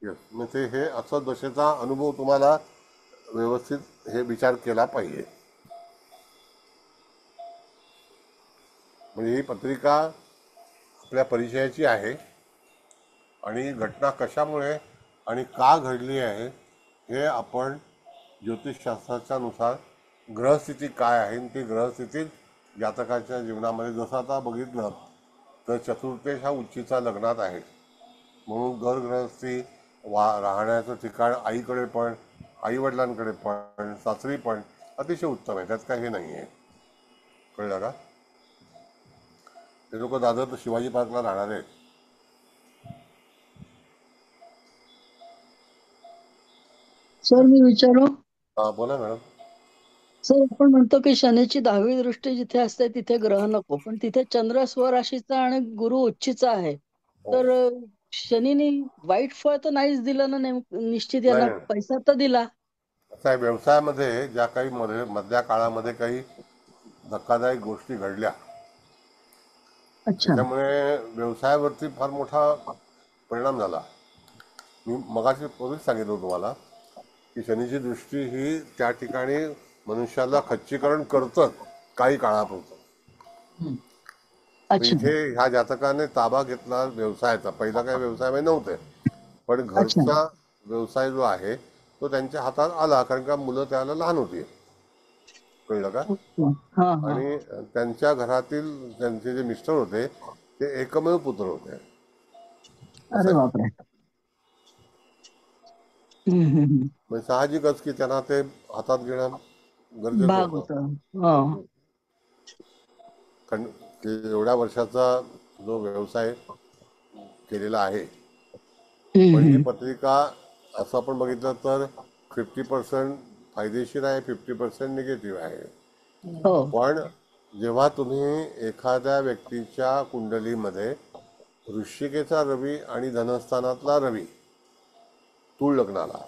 येस, मग ते हे असं दशेचा अनुभव तुम्हाला व्यवस्थित हे विचार केला पाहिजे. म्हणजे ही पत्रिका आपल्या परिचयाची आहे आणि घटना कशामुळे आणि का घडली आहे हे आपण ज्योतिषशास्त्राच्या नुसार ग्रहस्थिती काय आहे ती ग्रहस्थितीत जातकाच्या जीवनामध्ये, जसं आता बघितलं तर चतुर्थेश हा उच्चीचा लग्नात आहे, म्हणून गृहस्थी राहण्याचं ठिकाण आईकडे पण, आईवडिलांकडे पण, सासरी पण अतिशय उत्तम आहे. त्यात काही हे नाही आहे. कळलं का? ते लोक दादर तर शिवाजी पार्कला राहणार आहेत. सर मी विचारू? बोला मॅडम. सर आपण म्हणतो की शनीची 10वी दृष्टी जिथे असते तिथे ग्रह नको, पण तिथे चंद्र स्वराशीचा आणि गुरु उच्चीचा आहे. हो. तर शनीने वाईट फळ तर नाहीच दिलं ना, निश्चित नाही यांना नाही. पैसा तर दिला. असं आहे, व्यवसायामध्ये ज्या काही मधल्या काळामध्ये काही धक्कादायक गोष्टी घडल्या अच्छा. त्याच्यामुळे व्यवसायावरती फार मोठा परिणाम झाला. मी मगाशी पूर्वीच सांगितलं तुम्हाला की शनीची दृष्टी ही त्या ठिकाणी मनुष्याला खच्चीकरण करतच काही काळापुरतं. अच्छा. इथे ह्या जातकाने ताबा घेतला व्यवसायाचा. पहिला काही व्यवसाय नव्हते, पण घरचा व्यवसाय जो आहे तो त्यांच्या हातात आला, कारण का मुलं त्याला लहान होती. कळलं का? आणि त्यांच्या घरातील त्यांचे जे मिस्टर होते ते एकमेव पुत्र होते. अरे बापरे. म्हणजे साहजिकच की त्यांना ते हातात घेणं गरजेचं भाग होतं. होतं. कारण एवढ्या वर्षाचा जो व्यवसाय केलेला आहे. पण ही पत्रिका असं आपण बघितलं तर 50% फायदेशीर आहे, 50% निगेटिव्ह आहे. पण जेव्हा तुम्ही एखाद्या व्यक्तीच्या कुंडलीमध्ये वृश्चिकेचा रवी आणि धनस्थानातला रवी तूळ लग्नाला,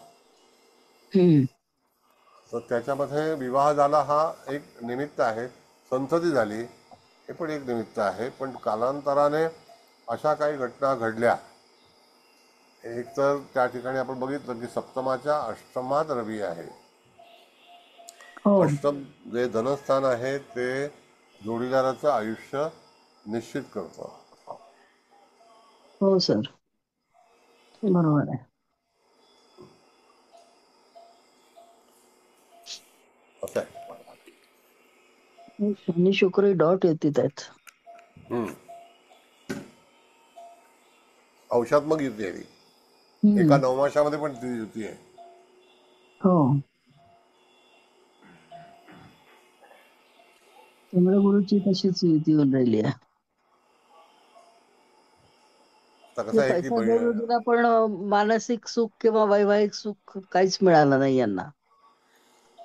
तर त्याच्यामध्ये विवाह झाला हा एक निमित्त आहे, संतती झाली हे पण एक निमित्त आहे. पण कालांतराने अशा काही घटना घडल्या. एक तर त्या ठिकाणी आपण बघितलं की सप्तमाच्या अष्टमात रवी आहे. अष्टम जे धनस्थान आहे ते जोडीदाराचं आयुष्य निश्चित करतं. हो सर, बरोबर आहे. असं आहे. शनी शुक्र डॉट येतात आहेत. औषध मग युती आहे, एका नवमाशामध्ये पण ती युती आहे. हो. चंद्रगुरूची तशीच युती होऊन राहिली आहे. आता कसं आहे की पैसा जोडीला पण मानसिक सुख किंवा वैवाहिक सुख काहीच मिळालं नाही यांना.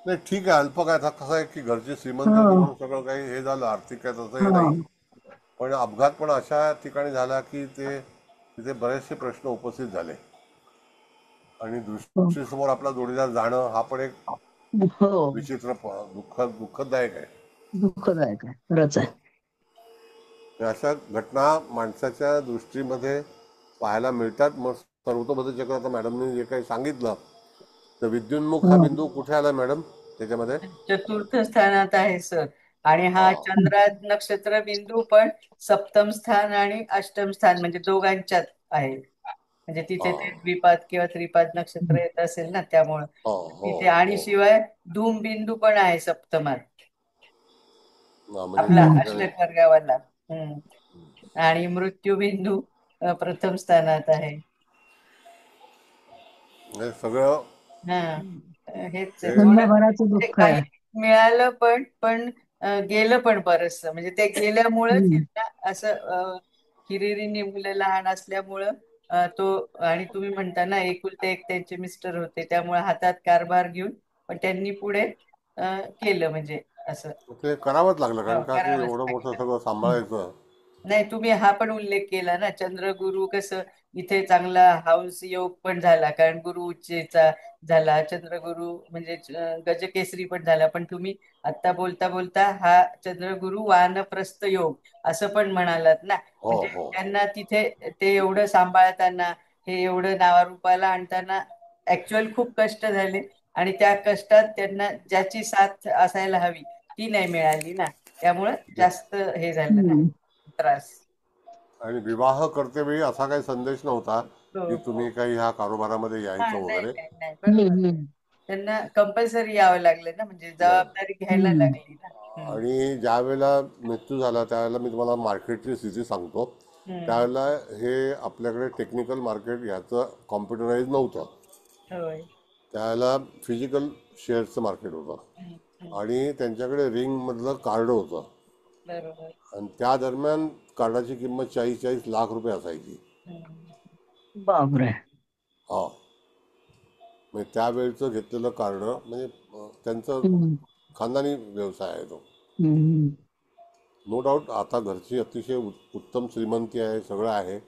नाही ठीक आहे, अल्प काय, आता कसं आहे की घरची श्रीमंत होती हा म्हणून सगळं काही हे झालं, आर्थिक काय तसंही हा नाही. पण अपघात पण अशा ठिकाणी झाला की तिथे बरेचसे प्रश्न उपस्थित झाले आणि दृष्टीसमोर आपला जोडीदार जाणं हा पण एक हो, विचित्र दुःखदायक आहे. दुःखदायक आहे, खरंच आहे. आणि अशा घटना माणसाच्या दृष्टीमध्ये पाहायला मिळतात. मग सर्वतोपरी चक्र, आता मॅडमने जे काही सांगितलं, तर विद्युन्मुख हा हा. बिंदू कुठे आला मॅडम त्याच्यामध्ये? चतुर्थ स्थानात आहे सर. आणि हा हा चंद्रा नक्षत्र बिंदू पण सप्तम स्थान आणि अष्टम स्थान म्हणजे दोघांच्यात आहे. म्हणजे तिथे ते हा द्विपाद किंवा त्रिपाद नक्षत्र येत असेल ना, त्यामुळं हो हो तिथे. आणि हो. शिवाय धूम बिंदू पण आहे सप्तमात, म्हणजे आपला त्या ठिकाणी अष्टक वर्गावाला. आणि मृत्यू बिंदू प्रथम स्थानात आहे. हे सगळं हा, हेच आहे. हे थोडं महिन्याभराचं ते दुःख काही आहे. मिळालं पण गेलं पण बरंच. म्हणजे ते गेल्यामुळं हम्म. त्यांना असं हिरिरीने मुलं लहान असल्यामुळं तो. आणि तुम्ही म्हणता ना, एकुलते एक त्यांचे मिस्टर होते, त्यामुळे हातात कारभार घेऊन पण त्यांनी पुढे केलं, म्हणजे असं. ते करावंच लागलं, कारण का की करावंच एवढं मोठं लागलं. सगळं सांभाळायचं. नाही, तुम्ही हा पण उल्लेख केला ना, चंद्रगुरु कसं इथे चांगला हाऊस योग पण झाला, कारण गुरु उच्चेचा झाला. चंद्रगुरु म्हणजे गजकेसरी पण झाला. पण तुम्ही आता बोलता बोलता हा चंद्रगुरु वानप्रस्थ योग असं पण म्हणालात ना. हो म्हणजे हो. त्यांना तिथे ते एवढं सांभाळताना, हे एवढं नावारूपाला आणताना ऍक्च्युअल खूप कष्ट झाले. आणि त्या कष्टात त्यांना ज्याची साथ असायला हवी ती नाही मिळाली ना, त्यामुळं जास्त हे झालं ना, हम्म. त्रास. आणि विवाह करतेवेळी असा काही संदेश नव्हता हो की हो. तुम्ही काही ह्या कारोबारामध्ये हा, यायचं नाही वगैरे. नाही नाही, बरोबर. त्यांना कंपल्सरी यावं लागलं ना, म्हणजे नाही. जबाबदारी घ्यायला हम्म. लागली ना. आणि ज्या वेळेला मृत्यू झाला त्यावेळेला मी तुम्हाला मार्केटची स्थिती सांगतो. हम्म. त्यावेळेला हे आपल्याकडे टेक्निकल मार्केट ह्याचं कॉम्प्युटराईज नव्हतं. होय. त्यावेळेला फिजिकल शेअर्सचं मार्केट होतं आणि त्यांच्याकडे रिंगमधलं कार्ड होतं. बरोबर. आणि त्या दरम्यान कार्डाची किंमत 40-40 लाख रुपये असायची. बापरे. हा, म्हणजे त्यावेळचं घेतलेलं कार्ड म्हणजे त्यांचं हम्म. खानदानी व्यवसाय आहे तो. हम्म. नो डाऊट आता घरची अतिशय उत्तम श्रीमंती आहे, सगळं आहे.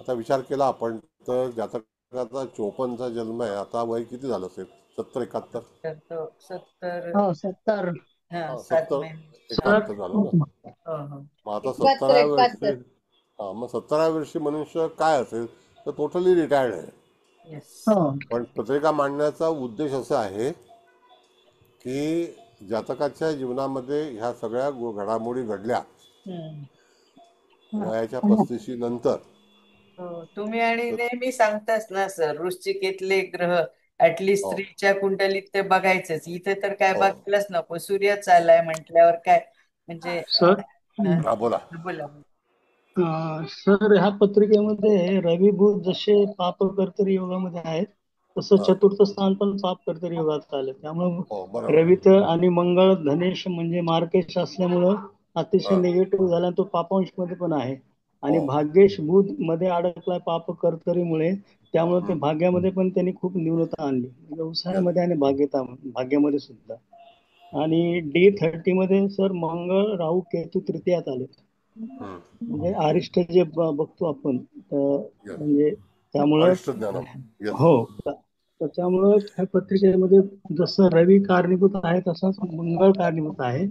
आता विचार केला आपण तर जातकाचा 54चा जन्म आहे, आता वय किती झालं असेल? 70-71. तर तो 70. हो, 70. हा, हा, 7 70 महिने. सर. 71 झालं ना. हो हो. मग आता 71 70व्या वर्षी, 71. हा मग 70व्या वर्षी मनुष्य काय असेल तर टोटली रिटायर्ड आहे. येस. हो. पण पत्रिका मांडण्याचा उद्देश असा आहे की जातकाच्या जीवनामध्ये ह्या सगळ्या घडामोडी घडल्या वयाच्या 35 नंतर. तुम्ही आणि तर नेहमी सांगताच ना सर, वृश्चिकेतले ग्रह ऍटलिस्ट हो स्त्रीच्या कुंडलीत ते बघायचंच. इथे तर काय हो. बघायलाच नको, सूर्य चाललाय म्हटल्यावर काय म्हणजे. सर. हा बोला. बोला. सर, ह्या पत्रिकेमध्ये रवी बुध जसे पाप कर्तरी योगामध्ये आहेत, तसं हा चतुर्थ स्थान पण पाप कर्तरी योगात आलं. हो त्यामुळे बरोबर. रवी तर आणि मंगळ धनेश म्हणजे मार्केश असल्यामुळं अतिशय हा निगेटिव्ह झाला. तो पापांश मध्ये पण आहे. आणि हो. भाग्येश बुध मध्ये अडकलाय पाप कर्तरीमुळे. त्यामुळे ते भाग्यामध्ये पण त्यांनी खूप न्यूनता आणली, Yes. व्यवसायामध्ये आणि भाग्यामध्ये सुद्धा. आणि D30 मध्ये सर मंगळ राहू केतू तृतीयात आले. म्हणजे अरिष्ट जे बघतो आपण, Yes. म्हणजे त्यामुळं. अरिष्ट ज्ञानम. येस. हो, त्याच्यामुळं ह्या पत्रिकेमध्ये जसं रवी कारणीभूत आहे तसंच मंगळ कारणीभूत आहे.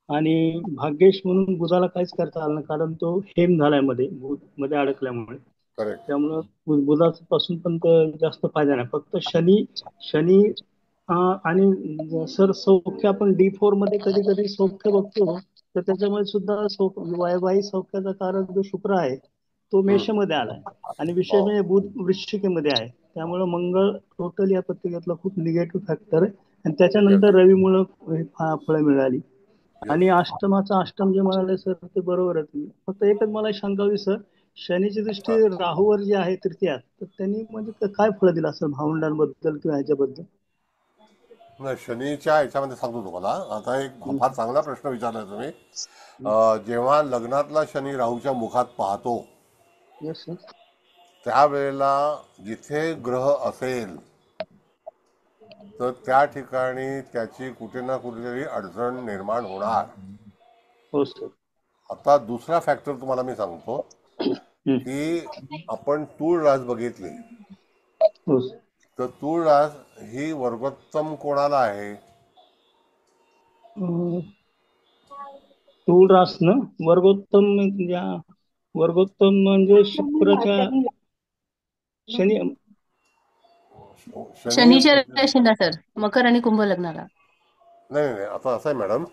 आणि भाग्येश म्हणून बुधाला काहीच करता आलं नाही, कारण तो हेम झालाय मध्ये अडकल्यामुळे. करेक्ट. त्यामुळं बुधापासून पण जास्त फायदा नाही. फक्त शनी शनी आणि सर सौख्य आपण D4 मध्ये कधी कधी सौख्य बघतो, तर त्याच्यामध्ये सुद्धा वैवाहिक सौख्याचा कारक जो शुक्र आहे तो मेषमध्ये आलाय. आणि विशेष हो म्हणजे बुध वृश्चिकेमध्ये आहे. त्यामुळे मंगळ टोटल या पत्रिकेतला खूप निगेटिव्ह फॅक्टर आहे. आणि येस त्याच्यानंतर रवीमुळं फळं मिळाली. येस. आणि अष्टम जे म्हणाले सर ते बरोबर आहे. फक्त एकच मला शंका होती सर, शनीची दृष्टी हा राहूवर जी आहे तृतीयात, तर त्यांनी म्हणजे काय फळं दिलं असेल भावंडांबद्दल किंवा ह्याच्याबद्दल? नाही, शनीच्या याच्यामध्ये सांगतो तुम्हाला. आता एक फार चांगला प्रश्न विचारलाय तुम्ही. जेव्हा लग्नातला शनी राहूच्या मुखात पाहतो येस सर. त्यावेळेला जिथे ग्रह असेल तर त्या ठिकाणी त्याची कुठे ना कुठेतरी अडचण निर्माण होणार. हो सर. आता दुसरा फॅक्टर तुम्हाला मी सांगतो की आपण तूळ रास बघितली हो सर. तर तूळ रास ही वर्गोत्तम कोणाला आहे? तूळ रास ना वर्गोत्तम म्हणजे शुक्रच्या शनी. शनी शनीच्या राशीला सर, मकर आणि कुंभ लग्नाला. नाही नाही, आता असं आहे मॅडम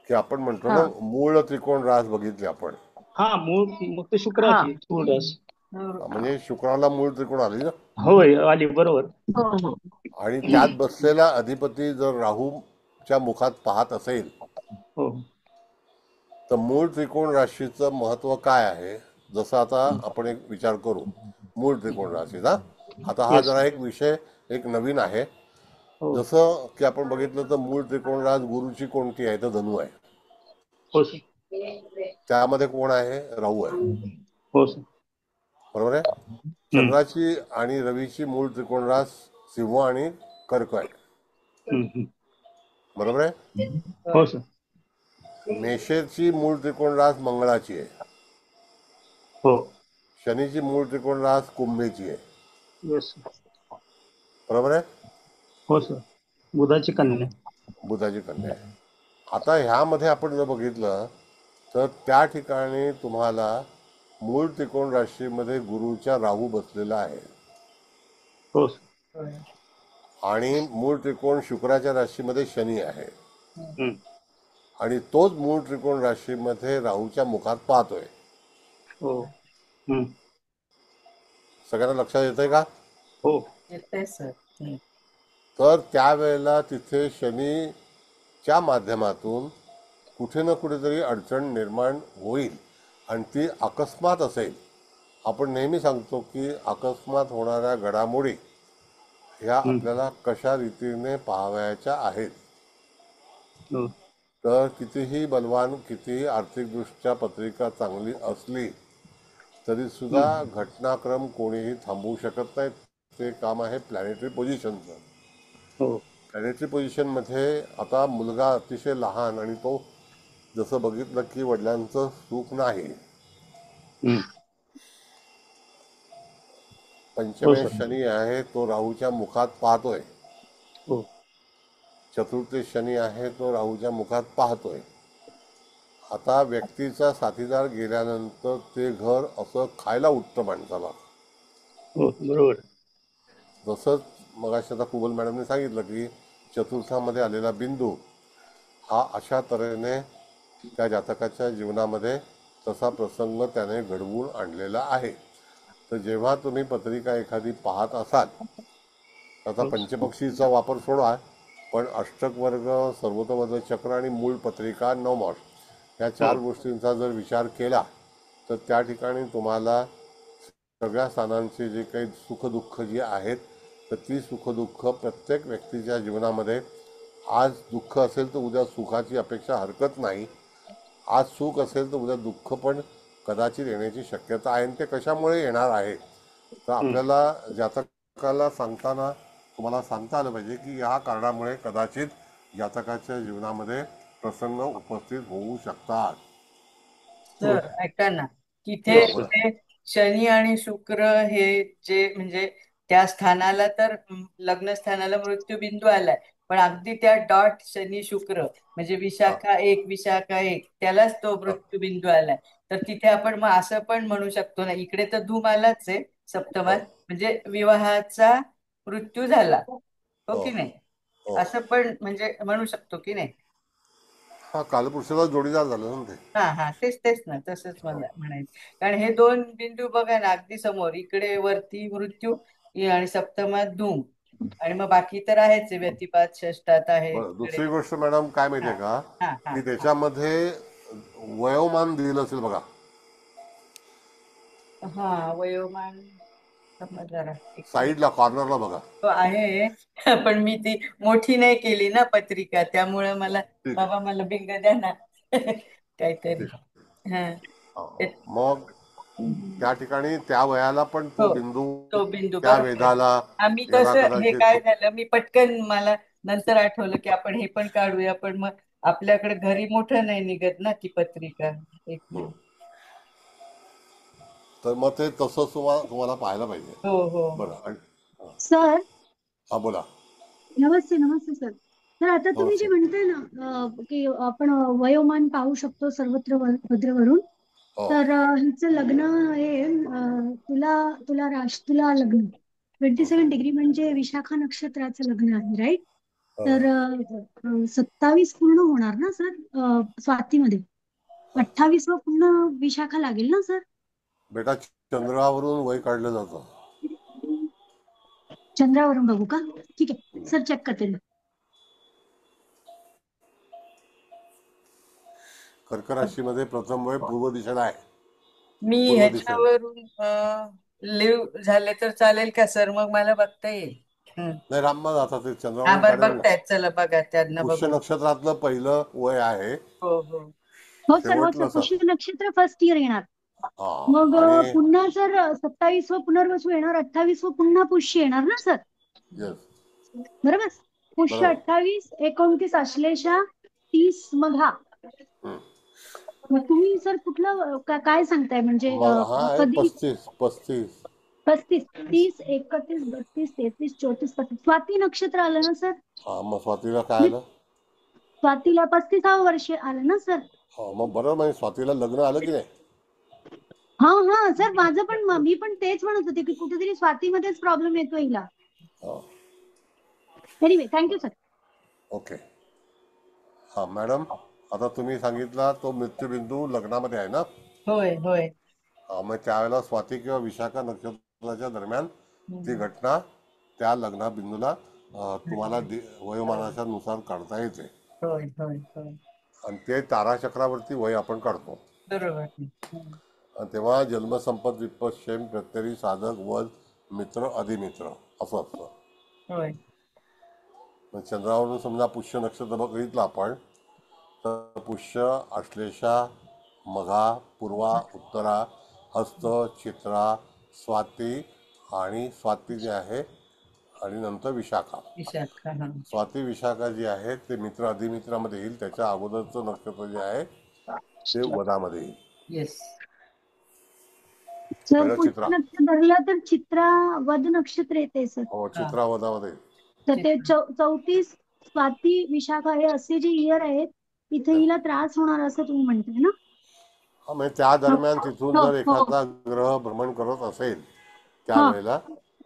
की आपण म्हणतो हा ना मूळ त्रिकोण रास बघितले आपण. हा मूळ मग ते शुक्राची तूळ रास. म्हणजे शुक्राला मूळ त्रिकोण आली ना. होय आली बरोबर. हो हो. आणि त्यात बसलेला अधिपती जर राहूच्या मुखात पाहत असेल हो तर मूळ त्रिकोण राशीचं महत्व काय आहे? जसं आता आपण एक विचार करू मूळ त्रिकोण राशीचा. आता हा Yes. जरा एक विषय एक नवीन आहे. हो जसं की आपण बघितलं तर मूळ त्रिकोण रास गुरुची कोणती आहे? तर धनु आहे. हो सर. त्यामध्ये कोण आहे? राहू आहे. हो सर. बरोबर आहे. चंद्राची आणि रवीची मूळ त्रिकोण रास सिंह आणि कर्क आहे. बरोबर आहे. हो सर. मेषेची मूळ त्रिकोण रास मंगळाची आहे. हो. शनीची मूळ त्रिकोण रास कुंभेची आहे. येस. बरोबर आहे. हो सर. बुधाची कन्या. बुधाची कन्या आहे. आता ह्यामध्ये आपण जर बघितलं तर त्या ठिकाणी तुम्हाला मूळ त्रिकोण राशीमध्ये गुरुच्या राहू बसलेला आहे. हो सर. आणि मूळ त्रिकोण शुक्राच्या राशीमध्ये शनी आहे. हम्म. आणि तोच मूळ त्रिकोण राशीमध्ये राहूच्या मुखात पाहतोय. हो. सगळ्यांना लक्षात येतंय का? हो. येतंय सर. तर त्यावेळेला तिथे शनीच्या माध्यमातून कुठे ना कुठेतरी अडचण निर्माण होईल आणि ती अकस्मात असेल. आपण नेहमी सांगतो की अकस्मात होणाऱ्या घडामोडी ह्या आपल्याला कशा रीतीने पाहावयाच्या आहेत. हो. तर कितीही बलवान, कितीही आर्थिकदृष्ट्या पत्रिका चांगली असली तरी सुद्धा घटनाक्रम कोणीही थांबवू शकत नाहीत. ते काम आहे प्लॅनेटरी पोझिशनचं. हो. प्लॅनेटरी पोझिशनमध्ये आता मुलगा अतिशय लहान आणि तो जसं बघितलं की वडिलांचं सुख नाही. पंचमेश शनी आहे तो राहूच्या मुखात पाहतोय. हो. चतुर्थी शनी आहे तो राहूच्या मुखात पाहतोय. आता व्यक्तीचा साथीदार गेल्यानंतर ते घर असं खायला उठतं माणसाला. हो बरोबर. जसंच मगाशी आता कुबल मॅडमने सांगितलं की चतुर्थामध्ये आलेला बिंदू हा अशा तऱ्हेने त्या जातकाच्या जीवनामध्ये तसा प्रसंग त्याने घडवून आणलेला आहे. तर जेव्हा तुम्ही पत्रिका एखादी पाहत असाल आता पंचपक्षीचा वापर सोडा, पण अष्टक वर्ग, सर्वतोवर्ग चक्र आणि मूळ पत्रिका नवमास या 4 गोष्टींचा जर विचार केला तर त्या ठिकाणी तुम्हाला सगळ्या स्थानांची जे काही सुखदुःख जी आहेत तर ती सुखदुःख प्रत्येक व्यक्तीच्या जीवनामध्ये आज दुःख असेल तर उद्या सुखाची अपेक्षा हरकत नाही. आज सुख असेल तर उद्या दुःख पण कदाचित येण्याची शक्यता आहे. आणि ते कशामुळे येणार आहे तर आपल्याला जातकाला सांगताना तुम्हाला सांगता आलं पाहिजे की ह्या कारणामुळे कदाचित जातकाच्या जीवनामध्ये प्रसंग उपस्थित होऊ शकतात. तर ऐका ना, तिथे शनी आणि शुक्र हे जे म्हणजे त्या स्थानाला तर लग्न स्थानाला मृत्यू बिंदू आलाय, पण अगदी त्या डॉट शनी शुक्र म्हणजे विशाखा 1 विशाखा 1 त्यालाच तो मृत्यू बिंदू आलाय. तर तिथे आपण मग असं पण म्हणू शकतो ना, इकडे तर धूम आलाच आहे सप्तमात, म्हणजे विवाहाचा मृत्यू झाला, हो की नाही? असं पण म्हणजे म्हणू शकतो की नाही? हा कालपुरुषाला जोडीदार झालं ना ते. हा तेच ना, तसंच मला म्हणायचं. कारण हे 2 बिंदू बघा ना अगदी समोर, इकडे वरती मृत्यू आणि सप्तमात धूम, आणि मग बाकी तर आहेच आहे, व्यतिपात षष्टात आहे. दुसरी गोष्ट मॅडम काय माहितीये का की त्याच्यामध्ये वयोमान दिलेलं असेल बघा. वयोमान थांबा जरा एक मिनिट. साईडला कॉर्नरला बघा. हो आहे पण मी ती मोठी नाही केली ना पत्रिका, त्यामुळे मला ठीक आहे, बाबा मला बिंग द्या ना काहीतरी. ठीक आहे. हा मग त्या ठिकाणी त्या वयाला पण तो हो बिंदू तो बिंदू त्या बरोबर. वेधाला आम्ही याला कसं हे कदाचित काय झालं, मी पटकन मला नंतर आठवलं की आपण हे पण काढूया, पण मग आपल्याकडे घरी मोठं नाही निघत ना ती पत्रिका. एक हं. मिनिट. तर मग ते तसं तुम्हाला पाहायला पाहिजे. हो हो बरं. आणि सर हा बोला. नमस्ते नमस्ते सर. तर आता तुम्ही जे नमस्ते. म्हणताय ना की आपण वयोमान पाहू शकतो सर्वत्र भद्रवरून, हो तर हिचं लग्न आहे तुला तुला तुला लग्न 27 डिग्री म्हणजे विशाखा नक्षत्राचं लग्न आहे, राईट? तर 27 पूर्ण होणार ना सर स्वातीमध्ये? 28वा पूर्ण विशाखा लागेल ना सर? बेटा, चंद्रावरून वय काढलं जातं. चंद्रावरून बघू का? ठीक आहे सर, चेक करते ना. कर्क राशीमध्ये प्रथम वय पूर्व दिशेला आहे. मी पूर्व दिशेला. ह्याच्यावरून लिव्ह झाले तर चालेल का सर? मग मला बघता येईल. नाही, रामबा आता ते हा चंद्रावरून बरं काढेल ना. बघतायत, चला बघा त्यांना पुष्य बघू. नक्षत्रातलं पहिलं वय आहे. हो हो हो सर, हो सर, शेवटलं सर. पुष्य नक्षत्र फर्स्ट इयर येणार. मग आणि पुन्हा सर 27व पुनर्वसू येणार, 28व पुन्हा पुष्य येणार ना सर? येस, बरोबर. पुष्य बरोबर. 28, 29 आश्लेषा, 30 मग हा. हं. मग तुम्ही सर कुठलं काय सांगताय म्हणजे मग हा आहे कधी? 35. 35, 30, 31, 32, 33, 34, 35 स्वाती नक्षत्र आलं ना सर? हा, मग स्वातीला काय आलं? स्वातीला 35व वर्ष आलं ना सर? हा, मग बरोबर. म्हणजे स्वातीला लग्न आलं की नाही? हा हा सर, माझं पण मी पण तेच म्हणत होते की कुठेतरी स्वातीमध्येच प्रॉब्लेम येतो हिला. हा. Anyway, thank you sir. ओके. हा मॅडम, आता तुम्ही सांगितला तो मृत्यूबिंदू लग्नामध्ये आहे ना? होय होय. मग त्यावेळेला स्वाती किंवा विशाखा नक्षत्राच्या दरम्यान ती घटना त्या लग्ना बिंदूला तुम्हाला वयोमानाच्या नुसार काढता येते. होय होय होय आणि ते ताराचक्रावरती वय आपण काढतो. बरोबर. आणि तेव्हा जन्मसंपत विपत क्षेम प्रत्यरी साधक वध मित्र अधिमित्र असं असतं. होय. चंद्रावरून समजा पुष्य नक्षत्र बघितलं आपण, तर पुष्य, आश्लेषा, मघा, पूर्वा, उत्तरा, हस्त, चित्रा, स्वाती आणि स्वाती जे आहे आणि नंतर विशाखा. विशाखा. हा स्वाती विशाखा जी आहे ते मित्र अधिमित्रामध्ये येईल. त्याच्या अगोदरचं नक्षत्र जे आहे ते वदामध्ये येईल. येस. सर पहिलं चित्रा. पुष्य नक्षत्र धरलं तर चित्रा वद नक्षत्र येते सर. हो, चित्रा वदामध्ये येईल. तर ते 34 स्वाती विशाखा हे असे जे इयर आहेत, तिथे हिला त्रास होणार असं तुम्ही म्हणताय ना? हा, म्हणजे त्या दरम्यान तिथून हो जर हो एखादा ग्रह भ्रमण करत असेल हा त्यावेळेला,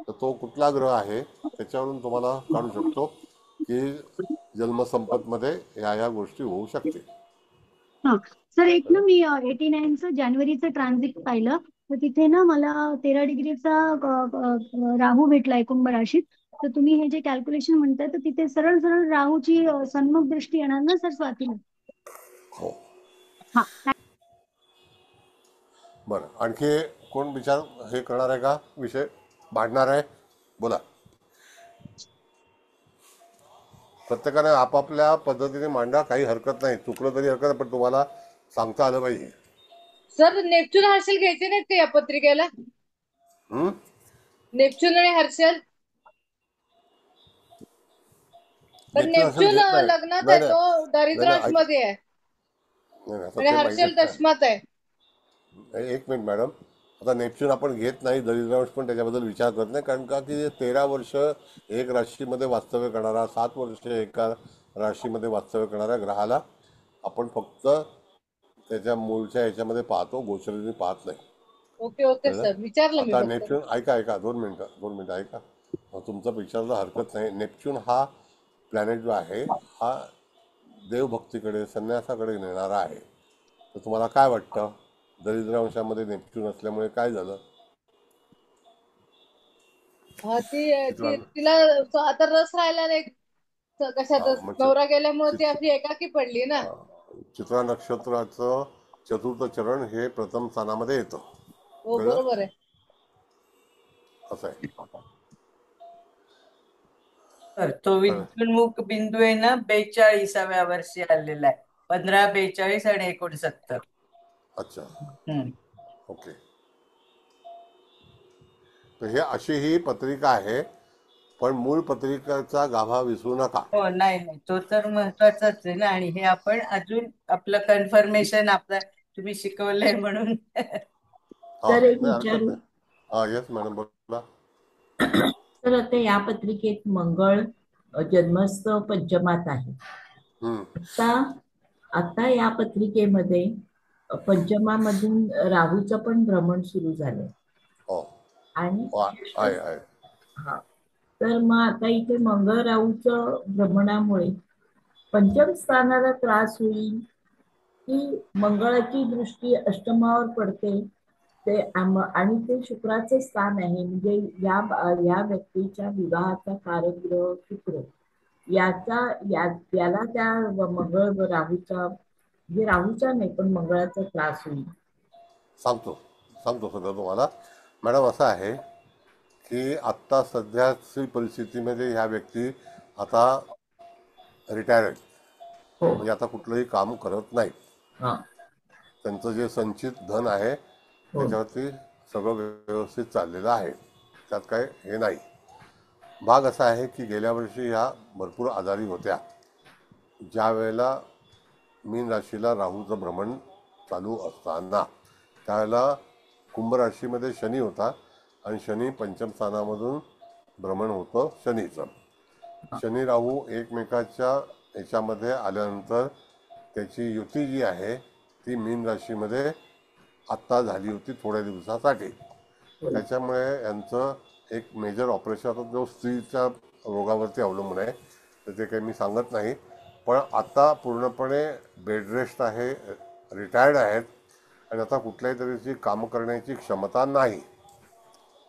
तर तो कुठला ग्रह आहे त्याच्यावरून तुम्हाला काढू शकतो की जन्मसंपतमध्ये या गोष्टी होऊ शकते. हा सर, एक ना मी 89चं जानेवारीचं ट्रान्झिट पाहिलं, तर तिथे ना मला 13 डिग्रीचा राहू भेटलाय कुंभ राशीत. तर तुम्ही हे जे कॅल्क्युलेशन म्हणताय, तर तिथे सरळ सरळ राहूची सन्मुख दृष्टी येणार ना सर स्वातीला? हो. हा. बरं, आणखी कोण विचार हे करणार आहे का? विषय भांडणार आहे? बोला. प्रत्येकाने आपापल्या पद्धतीने मांडा, काही हरकत नाही. चुकलं तरी हरकत नाही, पण तुम्हाला सांगता आलं पाहिजे. सर नेपच्यून हर्षल घ्यायचे नाहीत का या पत्रिकेला? नेपच्यून नेपच्यून आणि हर्षल? पण हर्षल नेपच्यून घेत नाही. लग्नात नाही आहे, नाही तो दारिद्र्य नाही, राशीमध्ये आहे नाही असं आणि ते हर्षल माहितीच दशमात आहे. नाही. एक मिनिट मॅडम, आता नेपच्यून आपण घेत नाही, दरिद्रांश पण त्याच्याबद्दल विचार करत नाही. कारण का की 13 वर्ष एक राशीमध्ये वास्तव्य करणारा, 7 वर्ष एका राशीमध्ये वास्तव्य करणाऱ्या ग्रहाला आपण फक्त त्याच्या मूळच्या ह्याच्यामध्ये पाहतो, गोचरीने पाहत नाही. ओके ओके कळलं? सर, विचारलं मी आता फक्त. नेपच्यून ऐका 2 मिनिटं ऐका. तुमचं विचारायला हरकत नाही. नेपच्यून हा प्लॅनेट जो आहे हा देवभक्तीकडे, संन्यासाकडे नेणारा आहे. तर तुम्हाला काय वाटतं, दरिद्रांशामध्ये नेपच्यून असल्यामुळे काय झालं? हा तिला आता रस राहिला नाही कशातच. मग नवरा गेल्यामुळे ती अशी एकाकी पडली ना. चित्रा नक्षत्राचं चतुर्थ चरण हे प्रथम स्थानामध्ये येतं. हो कळलं? बरोबर आहे. असं आहे. तर तो विद्युन्मुख बिंदू आहे ना 42व्या वर्षी आलेला आहे. 15, 42 आणि 69. अच्छा, हम्म. ओके. तर हे अशी ही पत्रिका आहे, पण मूळ पत्रिकेचा गाभा विसरू नका. हो, नाही नाही, तो तर महत्वाचाच आहे ना. आणि हे आपण अजून आपलं कन्फर्मेशन आपलं तुम्ही शिकवलंय म्हणून. हा, तर एक नाही हरकत विचारू. नाही. हा, येस मॅडम, बोला. तर आता या पत्रिकेत मंगळ जन्मस्थ पंचमात आहे. हम्म. आता आता या पत्रिकेमध्ये पंचमामधून राहूचं पण भ्रमण सुरू झालंय. हो, आणि हो, आहे आहे. हा, तर मग आता इथे मंगळ राहूचं भ्रमणामुळे पंचम स्थानाला त्रास होईल, की मंगळाची दृष्टी अष्टमावर पडते ते आणि ते शुक्राचे स्थान आहे. म्हणजे या व्यक्तीच्या विवाहाचा कारकग्रह शुक्र, याला त्या मंगळ व राहूचा, म्हणजे राहूचा नाही पण मंगळाचा त्रास होईल. सांगतो सांगतो सगळं तुम्हाला. मॅडम, असं आहे की आत्ता सध्याची परिस्थितीमध्ये ह्या व्यक्ती आता रिटायर्ड, हो. म्हणजे आता कुठलंही काम करत नाही. हा. त्यांचं जे संचित धन आहे हो. त्याच्यावरती सगळं व्यवस्थित चाललेलं आहे, त्यात काय हे नाही. भाग असा आहे की गेल्या वर्षी ह्या भरपूर आजारी होत्या. ज्या वेळेला मीन राशीला राहूचं भ्रमण चालू असताना त्यावेळेला कुंभ राशीमध्ये शनी होता आणि शनी पंचम स्थानामधून भ्रमण होतं शनीचं. शनी राहू एकमेकाच्या ह्याच्यामध्ये आल्यानंतर त्याची युती जी आहे ती मीन राशीमध्ये आत्ता झाली होती थोड्या दिवसासाठी. त्याच्यामुळे यांचं एक मेजर ऑपरेशन, आता जो स्त्रीच्या रोगावरती अवलंबून आहे तर ते काही मी सांगत नाही, पण आता पूर्णपणे बेडरेस्ट आहे, रिटायर्ड आहेत आणि आता कुठल्याही तऱ्हेची कामं करण्याची क्षमता नाही,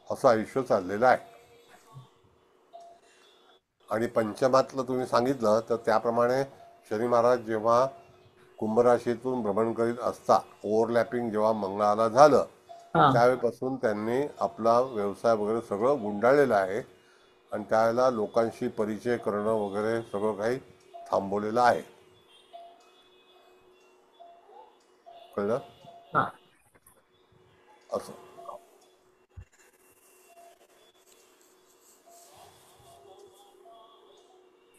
असं आयुष्य चाललेलं आहे. आणि पंचमातलं तुम्ही सांगितलं तर त्याप्रमाणे शनी महाराज जेव्हा कुंभ राशीतून भ्रमण करीत असता, ओव्हरलॅपिंग जेव्हा मंगळाला झालं त्यावेळेपासून त्यांनी आपला व्यवसाय वगैरे सगळं गुंडाळलेलं आहे आणि त्यावेळेला लोकांशी परिचय करणं वगैरे सगळं काही थांबवलेलं आहे. कळलं? असं.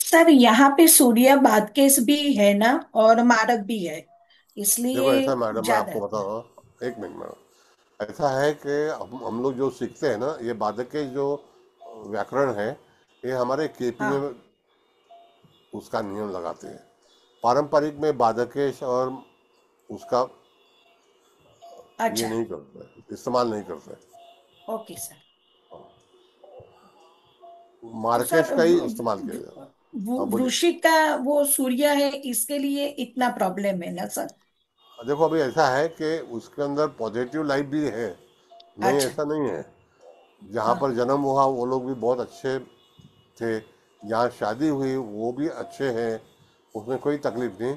सर यहाँ पे सूर्य बादकेस भी है ना, और मारक भी है, देखो इसलिए ऐसा मैडम, मैं ज्यादा आपको बता रहा हूँ, एक मिनट मैडम। ऐसा है कि हम लोग जो सीखते हैं ना, ये बाधक के जो व्याकरण है ये हमारे केपी हाँ। में उसका नियम लगाते हैं। पारंपरिक में बाधकेश और उसका ये अच्छा, नहीं करते, इस्तेमाल नहीं करते। Okay sir. तो मार्केश सर का ही इस्तेमाल किया जाता है। हाँ, बोलिए। वृश्चिक का वो सूर्य है, इसके लिए इतना प्रॉब्लम है ना सर? देखो अभी ऐसा है कि उसके अंदर पॉजिटिव लाइफ भी है, नहीं अच्छा। ऐसा नहीं है। जहाँ हाँ। पर जन्म हुआ वो लोग भी बहुत अच्छे थे, जहाँ शादी हुई वो भी अच्छे हैं, उसमें कोई तकलीफ नहीं।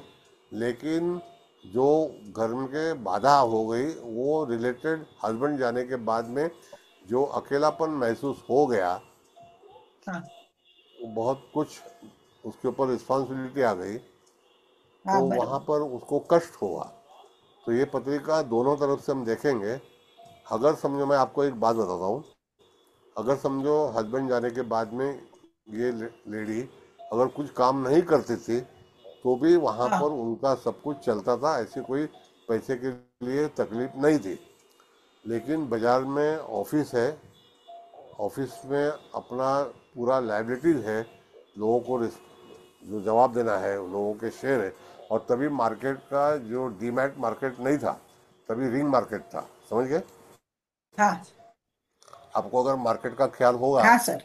लेकिन जो घर में के बाधा हो गई वो रिलेटेड हस्बैंड जाने के बाद में जो अकेलापन महसूस हो गया, हाँ। वो बहुत कुछ उसके ऊपर रिस्पॉन्सिबिलिटी आ गई, तो हाँ वहाँ बराबर। पर उसको कष्ट हुआ। तो ये पत्रिका दोनों तरफ से हम देखेंगे। अगर समझो, मैं आपको एक बात बताता हूँ, अगर समझो हस्बैंड जाने के बाद में ये लेडी अगर कुछ काम नहीं करती थी तो भी वहाँ हाँ। पर उनका सब कुछ चलता था, ऐसी कोई पैसे के लिए तकलीफ नहीं थी। लेकिन बाजार में ऑफिस है, ऑफिस में अपना पूरा लाइबिलिटीज है, लोगों को जो जवाब देना है, लोगों के शेयर है। और तभी मार्केट का जो डीमैट मार्केट नहीं था, तभी रिंग मार्केट था, समझ गए? हाँ। आपको अगर मार्केट का ख्याल होगा, हाँ सर।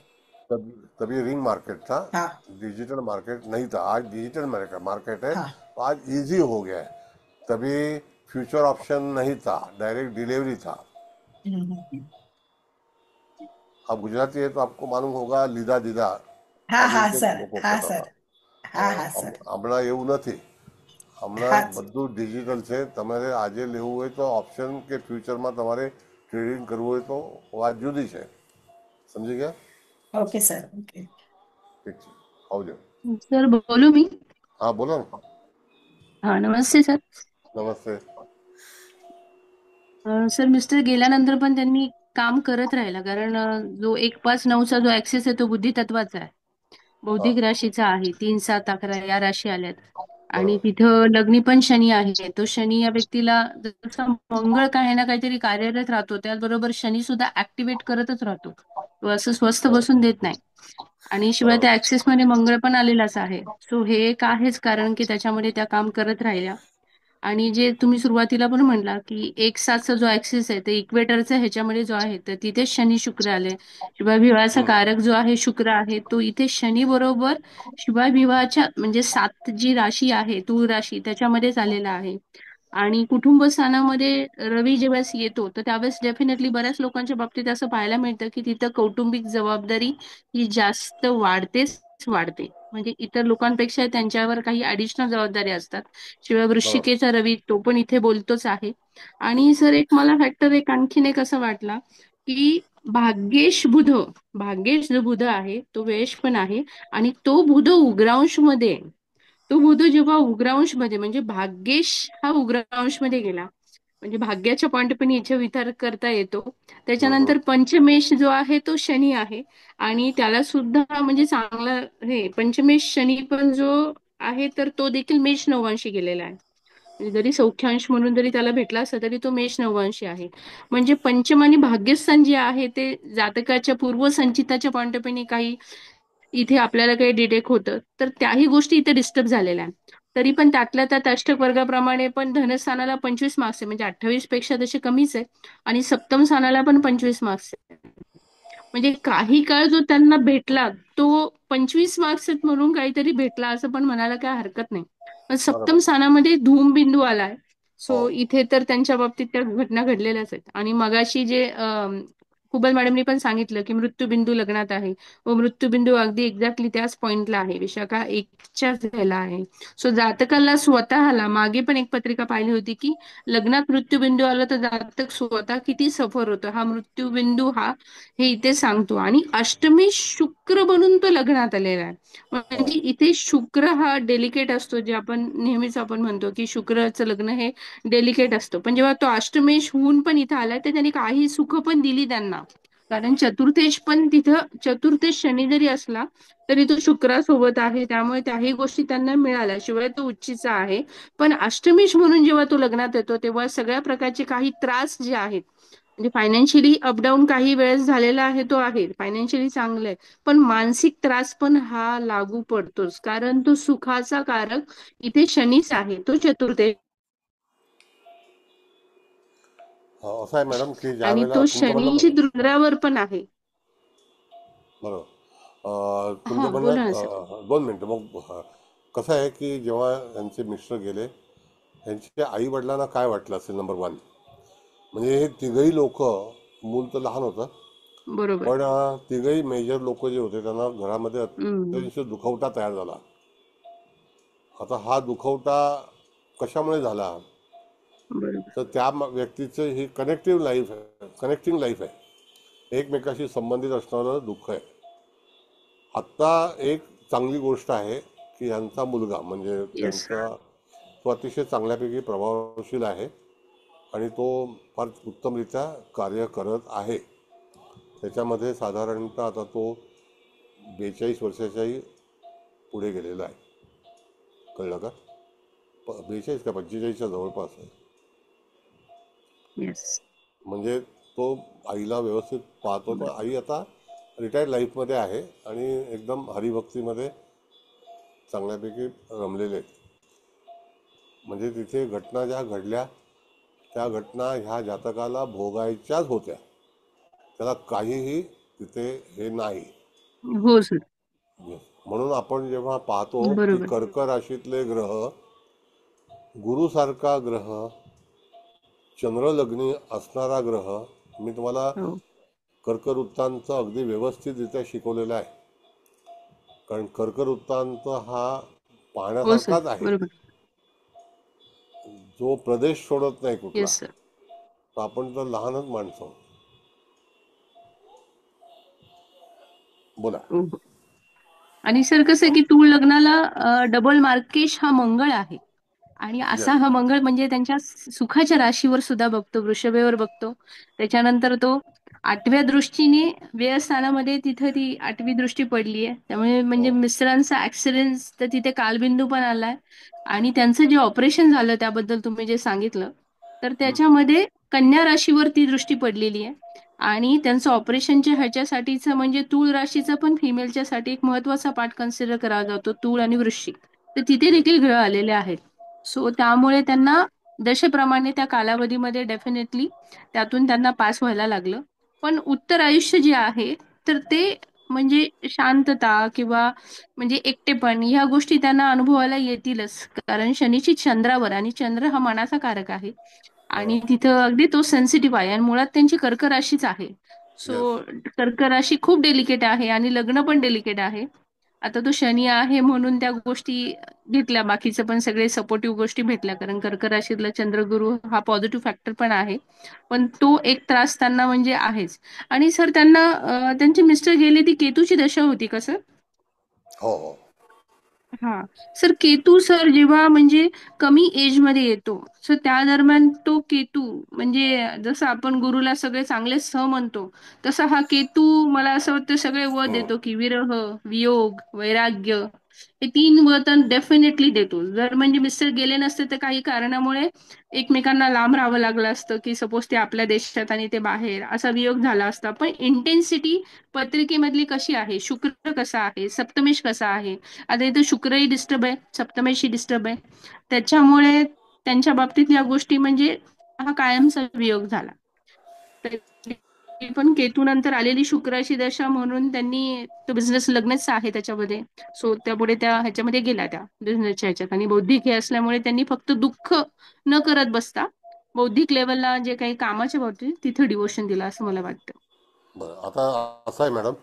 तभी रिंग मार्केट था, हाँ। डिजिटल मार्केट नहीं था। आज डिजिटल मार्केट है, हाँ। तो आज इजी हो गया है। तभी फ्यूचर ऑप्शन नहीं था, डायरेक्ट डिलीवरी था। हम्म। आप गुजराती है तो आपको मालूम होगा, લીધા દીધા हाँ આવી हाँ રીતે सर। લોકો हाँ કહેતા હતા। सर। हाँ हाँ सर। હમણાં એવું નથી, હમણાં हाँ। બધું ડિજિટલ છે। તમારે આજે લેવું હોય તો ઓપ્શન કે ફ્યુચરમાં તમારે ટ્રેડિંગ કરવું હોય તો વાત જુદી છે। समझी गया? Okay sir, okay. ठीक है, आओ जाओ. सर बोलू मी? हाँ बोलो ना. हा, नमस्ते सर. नमस्ते. सर मिस्टर गेल्यानंतर पण त्यांनी काम करत राहिला, कारण जो 1-5-9चा जो ऍक्सेस आहे तो बुद्धितत्वाचा आहे, हाँ बौद्धिक राशीचा आहे. 3-7-11 या राशी आल्यात आणि बरोबर. तिथं लग्नी पण शनी आहे. तो शनी या व्यक्तीला जसा मंगळ काही ना काहीतरी कार्यरत राहतो, त्याचबरोबर शनी सुद्धा ऍक्टिव्हेट करतच राहतो. तो असं स्वस्थ बरोबर. बसून देत नाही. आणि शिवाय त्या बरोबर. ऍक्सेस मध्ये मंगळ पण आलेलाच आहे. सो हे एक आहेच कारण की त्याच्यामध्ये त्या काम करत राहिल्या. आणि जे तुम्ही सुरुवातीला पण म्हणला की 1-7चा जो ऍक्सिस आहे ते इक्वेटरचा ह्याच्यामध्ये जो आहे तर तिथे शनी शुक्र आले. शिवाविवाहाचा कारक जो आहे शुक्र आहे तो इथे शनी बरोबर शिवाविवाहाच्या म्हणजे 7 जी राशी आहे तूळ राशी त्याच्यामध्येच आलेला आहे. आणि कुटुंब स्थानामध्ये रवी जेव्हा येतो तर त्यावेळेस डेफिनेटली बऱ्याच लोकांच्या बाबतीत असं पाहायला मिळतं की तिथं कौटुंबिक जबाबदारी ही जास्त वाढते. म्हणजे इतर लोकांपेक्षा त्यांच्यावर काही ऍडिशनल जबाबदारी असतात. शिवाय बरोबर. वृश्चिकेचा रवी तो पण इथे बोलतोच आहे. आणि सर एक मला फॅक्टर एक आणखीन एक असं वाटला की भाग्येश जो बुध आहे तो व्ययश पण आहे आणि तो बुध उग्रांश मध्ये आहे. तो बुध जेव्हा उग्रांश मध्ये म्हणजे भाग्येश हा उग्रांश मध्ये गेला म्हणजे भाग्याच्या पॉईंट पण इथे विचार करता येतो. हम्म. त्याच्यानंतर पंचमेश जो आहे तो शनी आहे आणि त्याला सुद्धा म्हणजे चांगला हे पंचमेश शनी पण जो आहे तर तो देखील मेष नवांशी गेलेला आहे. म्हणजे जरी सौख्यांश म्हणून जरी त्याला भेटला असता तरी तो मेष नवांशी आहे. म्हणजे पंचम आणि भाग्यस्थान जे आहे ते जातकाच्या पूर्वसंचिताच्या पॉईंट ऑफ व्ह्यूने काही इथे आपल्याला काही डिटेक्ट होतं तर त्याही गोष्टी इथे डिस्टर्ब झालेल्या आहेत. तरी पण त्यातल्या त्यात अष्टक वर्गाप्रमाणे पण धनस्थानाला 25 मार्क्स आहे म्हणजे 28 पेक्षा तसे कमीच आहे आणि सप्तम स्थानाला पण 25 मार्क्स आहे. म्हणजे काही काळ जो त्यांना भेटला तो 25 मार्क्स आहेत म्हणून काहीतरी भेटला असं पण म्हणायला काय हरकत नाही. पण सप्तम बरोबर. स्थानामध्ये धूम बिंदू आलाय. हो. सो इथे तर त्यांच्या बाबतीत त्या घटना घडलेल्याच आहेत आणि मगाशी जे कुबल मॅडमनी पण सांगितलं की मृत्यूबिंदू लग्नात आहे व मृत्यूबिंदू अगदी एक्झॅक्टली त्याच पॉइंटला आहे. विशाखा 1च्याच ह्याला आहे. सो जातकाला स्वतःला मागे पण एक पत्रिका पाहिली होती की लग्नात मृत्यूबिंदू आला तर जातक स्वतः किती सफर होतं. हा मृत्यूबिंदू हा हे इथे सांगतो आणि अष्टमी शुक्र बनून तो लग्नात आलेला आहे. हो. म्हणजे इथे शुक्र हा डेलिकेट असतो जे आपण नेहमीच आपण म्हणतो की शुक्रचं लग्न हे डेलिकेट असतं. पण जेव्हा तो अष्टमेश होऊन पण इथं आलाय तर त्यांनी काही सुख पण दिली त्यांना. कारण चतुर्थेश पण तिथं चतुर्थेश शनी जरी असला तरी तो शुक्रासोबत आहे त्यामुळे त्याही गोष्टी त्यांना मिळाल्या. शिवाय तो उच्चीचा आहे. पण अष्टमेश म्हणून जेव्हा तो लग्नात येतो तेव्हा सगळ्या प्रकारचे काही त्रास जे आहेत म्हणजे फायनान्शियली अपडाऊन काही वेळेस झालेला आहे तो आहे फायनान्शियली चांगलं आहे. पण मानसिक त्रास पण हा लागू पडतोच कारण तो सुखाचा कारक इथे शनीच आहे तो चतुर्थे असं आहे मॅडम की ज्या आणि वेळेला तो तुमचं म्हणणं शनीची दुर्ग्रावर पण आहे. बरोबर. हा तुमचं बोला ना म्हणणं सर. 2 मिनटं मग कसं आहे की जेव्हा यांचे मिस्टर गेले ह्यांच्या आई वडिलांना काय वाटलं असेल नंबर 1 म्हणजे हे तिघही लोक मूल तर लहान होतं बरोबर. पण तिघही मेजर लोक जे होते त्यांना घरामध्ये हम्म. अत्यंत दुखवटा तयार झाला. आता हा दुखवटा कशामुळे झाला बरोबर. तर त्या व्यक्तीचं ही कनेक्टिंग लाईफ आहे एकमेकाशी संबंधित असणारं दुःख आहे. आत्ता एक चांगली गोष्ट आहे की ह्यांचा मुलगा म्हणजे येस. त्यांचा तो अतिशय चांगल्यापैकी प्रभावशील आहे आणि तो फार उत्तमरित्या कार्य करत आहे. त्याच्यामध्ये साधारणतः आता तो 42 वर्षाच्याही पुढे गेलेला आहे. कळलं का? 42 का 45च्या जवळपास आहे. येस. म्हणजे तो आईला व्यवस्थित पाहतो पण आई आता रिटायर्ड लाईफमध्ये आहे आणि एकदम हरिभक्तीमध्ये चांगल्यापैकी रमलेले आहेत. म्हणजे तिथे घटना ज्या घडल्या त्या घटना ह्या जातकाला भोगायच्याच होत्या. त्याला काहीही तिथे हे नाही. हो सर. म्हणून आपण जेव्हा पाहतो की बरोबर. कर्क राशीतले ग्रह गुरुसारखा ग्रह चंद्रलग्नी असणारा ग्रह मी तुम्हाला हो. कर्कवृत्तांत अगदी व्यवस्थितरित्या शिकवलेला आहे. कारण कर्कवृत्तांत हा हो सर. पाहण्यासारखाच आहे. बरोबर. जो प्रदेश सोडत नाही कुठला. Yes, sir. तर आपण तर लहानच माणसं आहोत. बोला. आणि सर कसं आहे की तूळ लग्नाला डबल मार्केश हा मंगळ आहे. आणि असा येस. हा मंगळ म्हणजे त्यांच्या सुखाच्या राशीवर सुद्धा बघतो, वृषभेवर बघतो. त्याच्यानंतर तो 8व्या दृष्टीने व्ययस्थानामध्ये तिथं ती 8वी दृष्टी पडली आहे. त्यामुळे म्हणजे हो. मिस्टरांचा ऍक्सिडेंट तर तिथे कालबिंदू पण आलाय. आणि त्यांचं जे ऑपरेशन झालं त्याबद्दल तुम्ही जे सांगितलं, तर त्याच्यामध्ये कन्या राशीवर ती दृष्टी पडलेली आहे. आणि त्यांचं ऑपरेशनच्या ह्याच्यासाठीचं म्हणजे तूळ राशीचा पण फिमेलच्यासाठी एक महत्वाचा पार्ट कन्सिडर करावा जातो, तूळ आणि वृश्चिक. तर तिथे येस. देखील ग्रह आलेले आहेत. सो त्यामुळे त्यांना दशेप्रमाणे त्या कालावधीमध्ये डेफिनेटली त्यातून त्यांना पास व्हायला लागलं. पण उत्तर आयुष्य जे आहे तर ते म्हणजे शांतता किंवा म्हणजे एकटेपण ह्या गोष्टी त्यांना अनुभवायला येतीलच. कारण शनीची चंद्रावर आणि चंद्र हा मनाचा कारक आहे. आणि तिथं अगदी तो सेन्सिटिव्ह आहे आणि मुळात त्यांची कर्क राशीच आहे. येस. सो कर्क राशी खूप डेलिकेट आहे आणि लग्न पण डेलिकेट आहे. आता तो शनी आहे म्हणून त्या गोष्टी घेतल्या, बाकीचं पण सगळे सपोर्टिव्ह गोष्टी भेटल्या, कारण कर्क राशीतला चंद्रगुरु हा पॉझिटिव्ह फॅक्टर पण आहे. पण तो एक त्रास त्यांना म्हणजे आहेच. आणि सर त्यांना त्यांचे मिस्टर गेले ती केतूची दशा होती का सर? हो हो. हा. सर केतू सर जेव्हा म्हणजे कमी एज मध्ये येतो, सर त्या दरम्यान तो केतू म्हणजे जसं आपण गुरुला सगळे चांगले म्हणतो, तसा हा केतू मला असं वाटतं सगळे देतो की विरह, वियोग, वैराग्य हे 3 तर डेफिनेटली देतो. जर म्हणजे मिस्टर गेले नसते तर काही कारणामुळे एकमेकांना लांब राहावं लागलं असतं, की सपोज ते आपल्या देशात आणि ते बाहेर, असा वियोग झाला असता. पण इंटेन्सिटी पत्रिकेमधली कशी आहे, शुक्र कसा आहे, सप्तमेश कसा आहे, आता इथं शुक्रही डिस्टर्ब आहे, सप्तमेशी डिस्टर्ब आहे. त्याच्यामुळे त्यांच्या बाबतीत या गोष्टी म्हणजे हा कायमचा वियोग झाला. तरी पण केतू नंतर आलेली शुक्राची दशा म्हणून त्यांनी तो बिझनेस लग्नच आहे त्याच्यामध्ये. सो त्यापुढे त्या ह्याच्यामध्ये गेल्या त्या बिझनेसच्या ह्याच्यात. आणि बौद्धिक हे असल्यामुळे त्यांनी फक्त दुःख न करत बसता बौद्धिक लेवलला जे काही कामाच्या बाबतीत तिथं डिवोशन दिलं असं मला वाटतं. बरं, आता असं आहे मॅडम,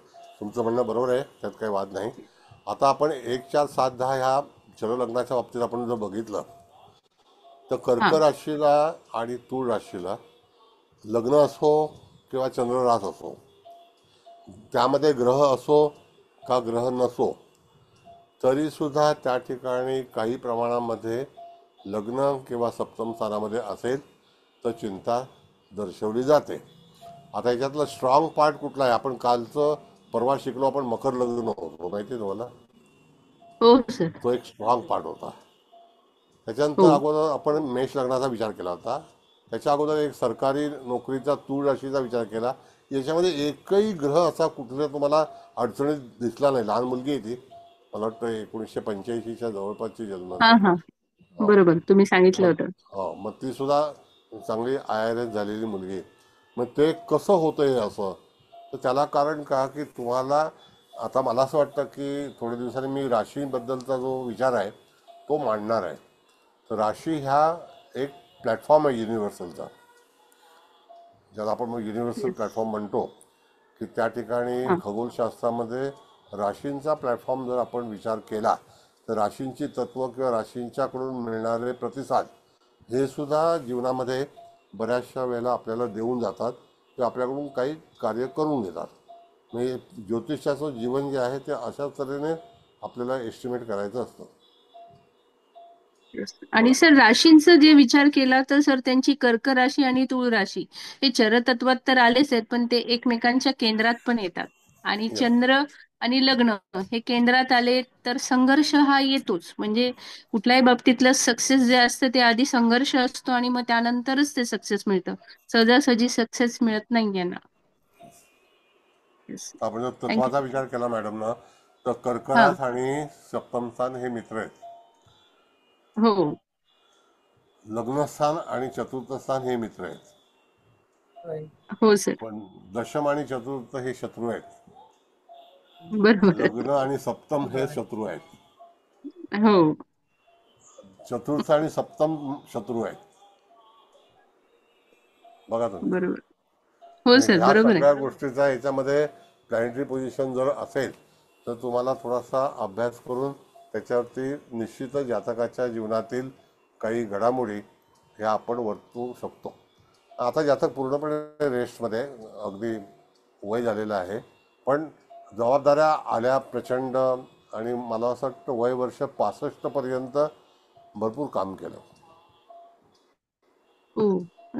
तुमचं म्हणणं बरोबर आहे, त्यात काही वाद नाही. आता आपण 1, 4, 7, 10 ह्या जललग्नाच्या बाबतीत आपण जर बघितलं तर हा. कर्क राशीला आणि तूळ राशीला लग्न असो किंवा चंद्ररास असो, त्यामध्ये ग्रह असो का ग्रह नसो, तरीसुद्धा त्या ठिकाणी काही प्रमाणामध्ये लग्न किंवा सप्तम स्थानामध्ये असेल तर चिंता दर्शवली जाते. आता याच्यातला स्ट्रॉंग पार्ट कुठला आहे? आपण कालचं परवा शिकलो, आपण मकर लग्न होतो, माहिती आहे तुम्हाला? हो सर. तो एक स्ट्रॉंग पार्ट होता. त्याच्यानंतर हो. अगोदर आपण मेष लग्नाचा विचार केला होता. त्याच्या अगोदर एक सरकारी नोकरीचा तूळ राशीचा विचार केला. याच्यामध्ये एकही ग्रह असा कुठला तुम्हाला अडचणीत दिसला नाही. लहान मुलगी आहे ती, मला वाटतं 1985च्या जवळपासची जन्म हा असेल. हा. हो. बरोबर तुम्ही सांगितलं मग होतं. हो, मग ती सुद्धा चांगली IRS झालेली मुलगी आहे. मग ते कसं होतं हे असं? तर त्याला कारण का की तुम्हाला, आता मला असं वाटतं की थोड्या दिवसांनी मी राशीबद्दलचा जो विचार आहे तो मांडणार आहे. तर राशी ह्या एक प्लॅटफॉर्म आहे युनिव्हर्सलचा, ज्याला आपण मग युनिव्हर्सल Yes. प्लॅटफॉर्म म्हणतो, की त्या ठिकाणी हा. खगोलशास्त्रामध्ये राशींचा प्लॅटफॉर्म जर आपण विचार केला तर राशींची तत्व किंवा राशींच्याकडून मिळणारे प्रतिसाद हे सुद्धा जीवनामध्ये बऱ्याचशा वेळेला आपल्याला देऊन जातात किंवा आपल्याकडून काही कार्य करून घेतात. म्हणजे ज्योतिषाचं जीवन जे आहे ते अशाच तऱ्हेने आपल्याला एस्टिमेट करायचं असतं. Yes. बोला. आणि सर राशींचा जे विचार केला तर सर त्यांची कर्क राशी आणि तुळ राशी हे चरतत्वात तर आलेच आहेत, पण ते एकमेकांच्या केंद्रात पण येतात. आणि येस. चंद्र आणि लग्न हे केंद्रात आले तर संघर्ष हा येतोच. म्हणजे कुठल्याही बाबतीतलं सक्सेस जे असतं ते आधी संघर्ष असतो आणि मग त्यानंतरच ते सक्सेस मिळतं. सहजासहजी सक्सेस मिळत नाही यांना. येस. आपण जर थँक्यू. तत्वाचा विचार केला मॅडम ना, तर हा. कर्करास आणि सप्तमस्थान हे मित्र आहेत. हो. लग्नस्थान आणि चतुर्थस्थान हे मित्र आहेत. होय. हो सर. पण दशम आणि चतुर्थ हे शत्रू आहेत. बरोबर. लग्न आणि सप्तम हे शत्रू आहेत. हो. चतुर्थ आणि सप्तम शत्रू आहेत. बघा तुम्ही, बरोबर. हो म्हणजे सर, ह्या बरोबर आहे. सगळ्या गोष्टीचा याच्यामध्ये प्लॅनेटरी पोझिशन जर असेल तर तुम्हाला थोडासा अभ्यास करून त्याच्यावरती निश्चितच जातकाच्या जीवनातील काही घडामोडी ह्या आपण वर्तवू शकतो. आता जातक पूर्णपणे रेस्टमध्ये, अगदी वय झालेलं आहे, पण जबाबदाऱ्या आल्या प्रचंड, आणि मला असं वाटतं वय वर्ष 65 पर्यंत भरपूर काम केलं. हो,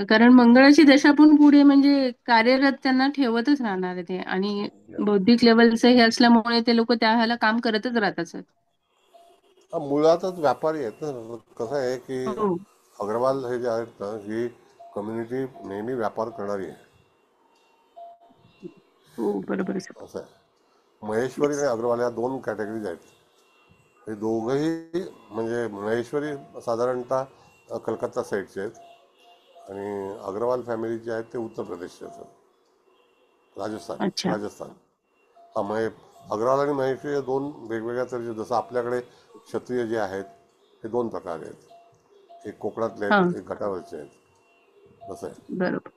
कारण मंगळाची दशा पण पुढे म्हणजे कार्यरत त्यांना ठेवतच राहणार आहे ते, आणि बौद्धिक लेवलचं हे असल्यामुळे ते लोक त्या ह्याला काम करतच राहतात सर. हा मुळातच व्यापारी आहेत ना. कसं आहे की हो अग्रवाल हे जे आहेत ना, ही कम्युनिटी नेहमी व्यापार करणारी आहे. हो बरोबर सर. असं आहे. महेश्वरी आणि अग्रवाल या दोन कॅटेगरीज आहेत. हे दोघंही म्हणजे महेश्वरी साधारणतः कलकत्ता साईडचे आहेत, आणि अग्रवाल फॅमिली जे आहेत ते उत्तर प्रदेशचे आहेत, अच्छा. राजस्थान. हा महे अग्रवाल आणि महेश्वरी हे दोन वेगवेगळ्या तऱ्हेचे. जसं आपल्याकडे क्षत्रिय जे आहेत हे दोन प्रकार आहेत, एक कोकणातले हा आहेत, एक घाटावरचे आहेत. तसं आहे. बरोबर.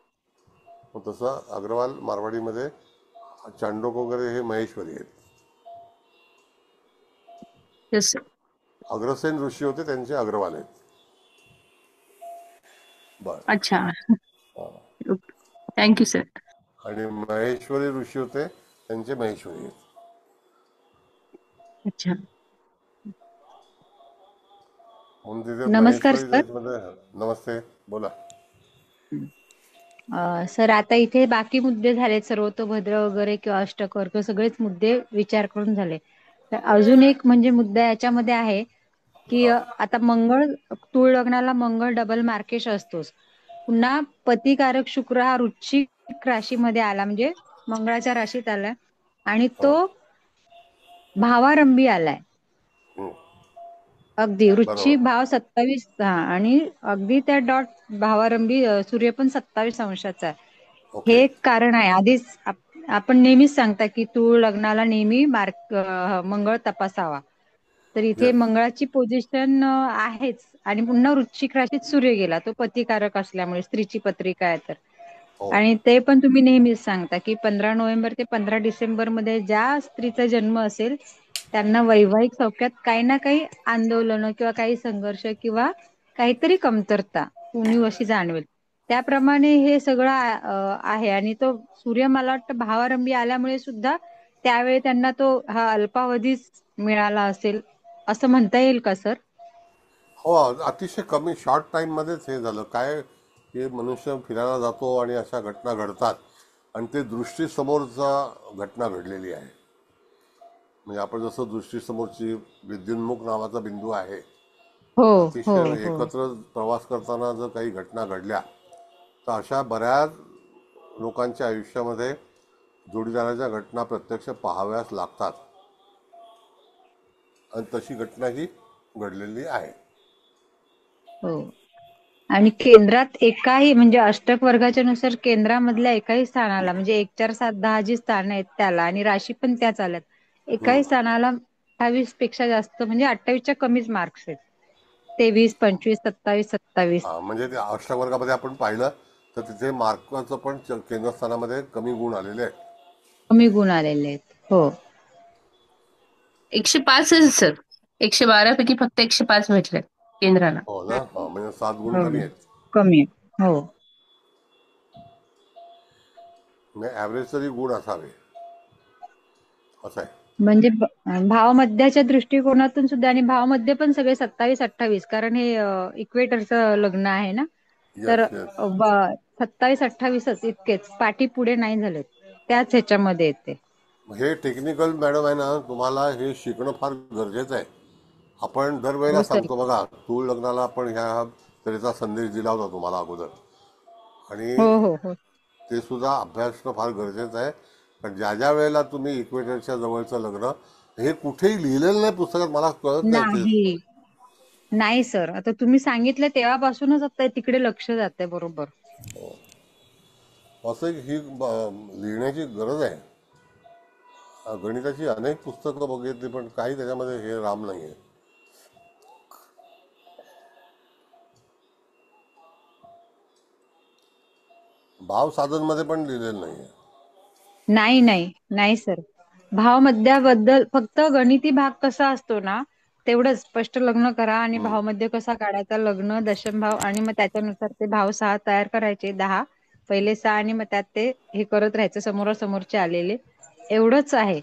मग तसं अग्रवाल मारवाडीमध्ये चांडोक वगैरे हे महेश्वरी आहेत. Yes sir. अग्रसेन ऋषी होते, त्यांचे अग्रवाल आहेत. बर. अच्छा. Thank you sir. आणि महेश्वरी ऋषी होते, त्यांचे महेश्वरी आहेत. अच्छा. म्हणून तिथे नमस्कार महेश्वरी सर. मध्ये. नमस्ते, बोला. सर आता इथे बाकी मुद्दे झालेत, सर्वतोभद्र वगैरे किंवा अष्टक वर्ग सगळेच मुद्दे विचार करून झाले. तर अजून एक म्हणजे मुद्दा याच्यामध्ये आहे की हा आता मंगळ, तूळ लग्नाला मंगळ डबल मार्केश असतोच. पुन्हा पतिकारक शुक्र हा वृश्चिक राशीमध्ये आला, म्हणजे मंगळाच्या राशीत आला, आणि हा तो भावारंभी आलाय. हम्म. अगदी बरोबर. वृश्चिक भाव 27, आणि अगदी त्या डॉट भावारंभी सूर्य पण 27 अंशाचा आहे. ओके. हे एक कारण आहे. आधीच आपण नेहमीच सांगता की तूळ लग्नाला नेहमी मंगळ तपासावा. तर इथे येस. मंगळाची पोझिशन आहेच, आणि पुन्हा वृश्चिक राशीत सूर्य गेला, तो पतिकारक असल्यामुळे स्त्रीची पत्रिका आहे तर. हो आणि ते पण तुम्ही नेहमीच सांगता की 15 नोव्हेंबर ते 15 डिसेंबर मध्ये ज्या स्त्रीचा जन्म असेल त्यांना वैवाहिक सौख्यात काही ना काही आंदोलन किंवा काही संघर्ष किंवा काहीतरी कमतरता उणीव अशी जाणवेल. त्याप्रमाणे हे सगळं आहे. आणि तो सूर्य मला वाटतं भावारंभी आल्यामुळे सुद्धा त्यावेळी त्यांना तो हा अल्पावधीच मिळाला असेल असं म्हणता येईल का सर? हो, अतिशय कमी शॉर्ट टाइम मध्येच हे झालं. काय हे मनुष्य फिरायला जातो आणि अशा घटना घडतात, आणि ते दृष्टीसमोरचा घटना घडलेली आहे. म्हणजे आपण जसं दृष्टीसमोरची विद्युन्मुख नावाचा बिंदू आहे, हो हो अतिशय हो एकत्र प्रवास करताना जर काही घटना घडल्या तर अशा बऱ्याच लोकांच्या आयुष्यामध्ये जोडीदाराच्या घटना प्रत्यक्ष पाहाव्यास लागतात, आणि तशी घटना ही घडलेली आहे. हो. आणि केंद्रात एकाही म्हणजे अष्टक वर्गाच्या नुसार केंद्रामधल्या एकाही स्थानाला, म्हणजे 1 4 7 10 जी स्थान आहेत त्याला, आणि राशी पण त्याच आल्यात, हम्म. एकाही स्थानाला 28 पेक्षा जास्त म्हणजे 28च्या कमीच मार्क्स आहेत. 23 25 27 27 हा, म्हणजे ते अष्टवर्गामध्ये आपण पाहिलं तर तिथे मार्काचं पण केंद्रस्थानामध्ये कमी गुण आलेले आहेत. कमी गुण आलेले आहेत. हो 105 सर. 112 पैकी फक्त 105 भेटले केंद्राला. हो ना. हा, म्हणजे 7 गुण हो कमी आहेत. कमी आहे. हो म्हणजे ॲव्हरेज तरी गुण असावे असं आहे. म्हणजे भावमध्याच्या दृष्टिकोनातून सुद्धा, आणि भावमध्ये पण सगळे 27 28, कारण हे इक्वेटरचं लग्न आहे ना, तर यस यस. 27 28च इतकेच, पाठी पुढे नाही झालेत, त्याच ह्याच्यामध्ये येते. हे टेक्निकल मॅडम आहे ना, तुम्हाला हे शिकणं फार गरजेचं आहे. आपण दरवेळेला हो सर. सांगतो बघा, तूळ लग्नाला आपण ह्या तऱ्हेचा संदेश दिला होता तुम्हाला अगोदर, आणि हो हो हो ते सुद्धा अभ्यासणं फार गरजेचं आहे. कारण ज्या ज्या वेळेला तुम्ही इक्वेटरच्या जवळचं लग्न, हे कुठेही लिहिलेलं नाही पुस्तकात, मला कळत नाही ते. नाही नाही सर, आता तुम्ही सांगितलं तेव्हापासूनच आता तिकडे लक्ष जाते. बरोबर. असं ही लिहिण्याची गरज आहे. गणिताची अनेक पुस्तकं बघितली, पण काही त्याच्यामध्ये हे राम नाही आहे. भाव साधनमध्ये पण लिहिलेलं नाही आहे. नाही नाही नाही सर, भावमध्याबद्दल फक्त गणिती भाग कसा असतो ना तेवढंच, स्पष्ट लग्न करा आणि भावमध्य कसा काढायचा, लग्न दशम भाव, आणि मग त्याच्यानुसार ते भाव 6 तयार करायचे, 10 पहिले 6, आणि मग त्यात ते हे करत राहायचं समोरासमोरचे आलेले, एवढंच आहे.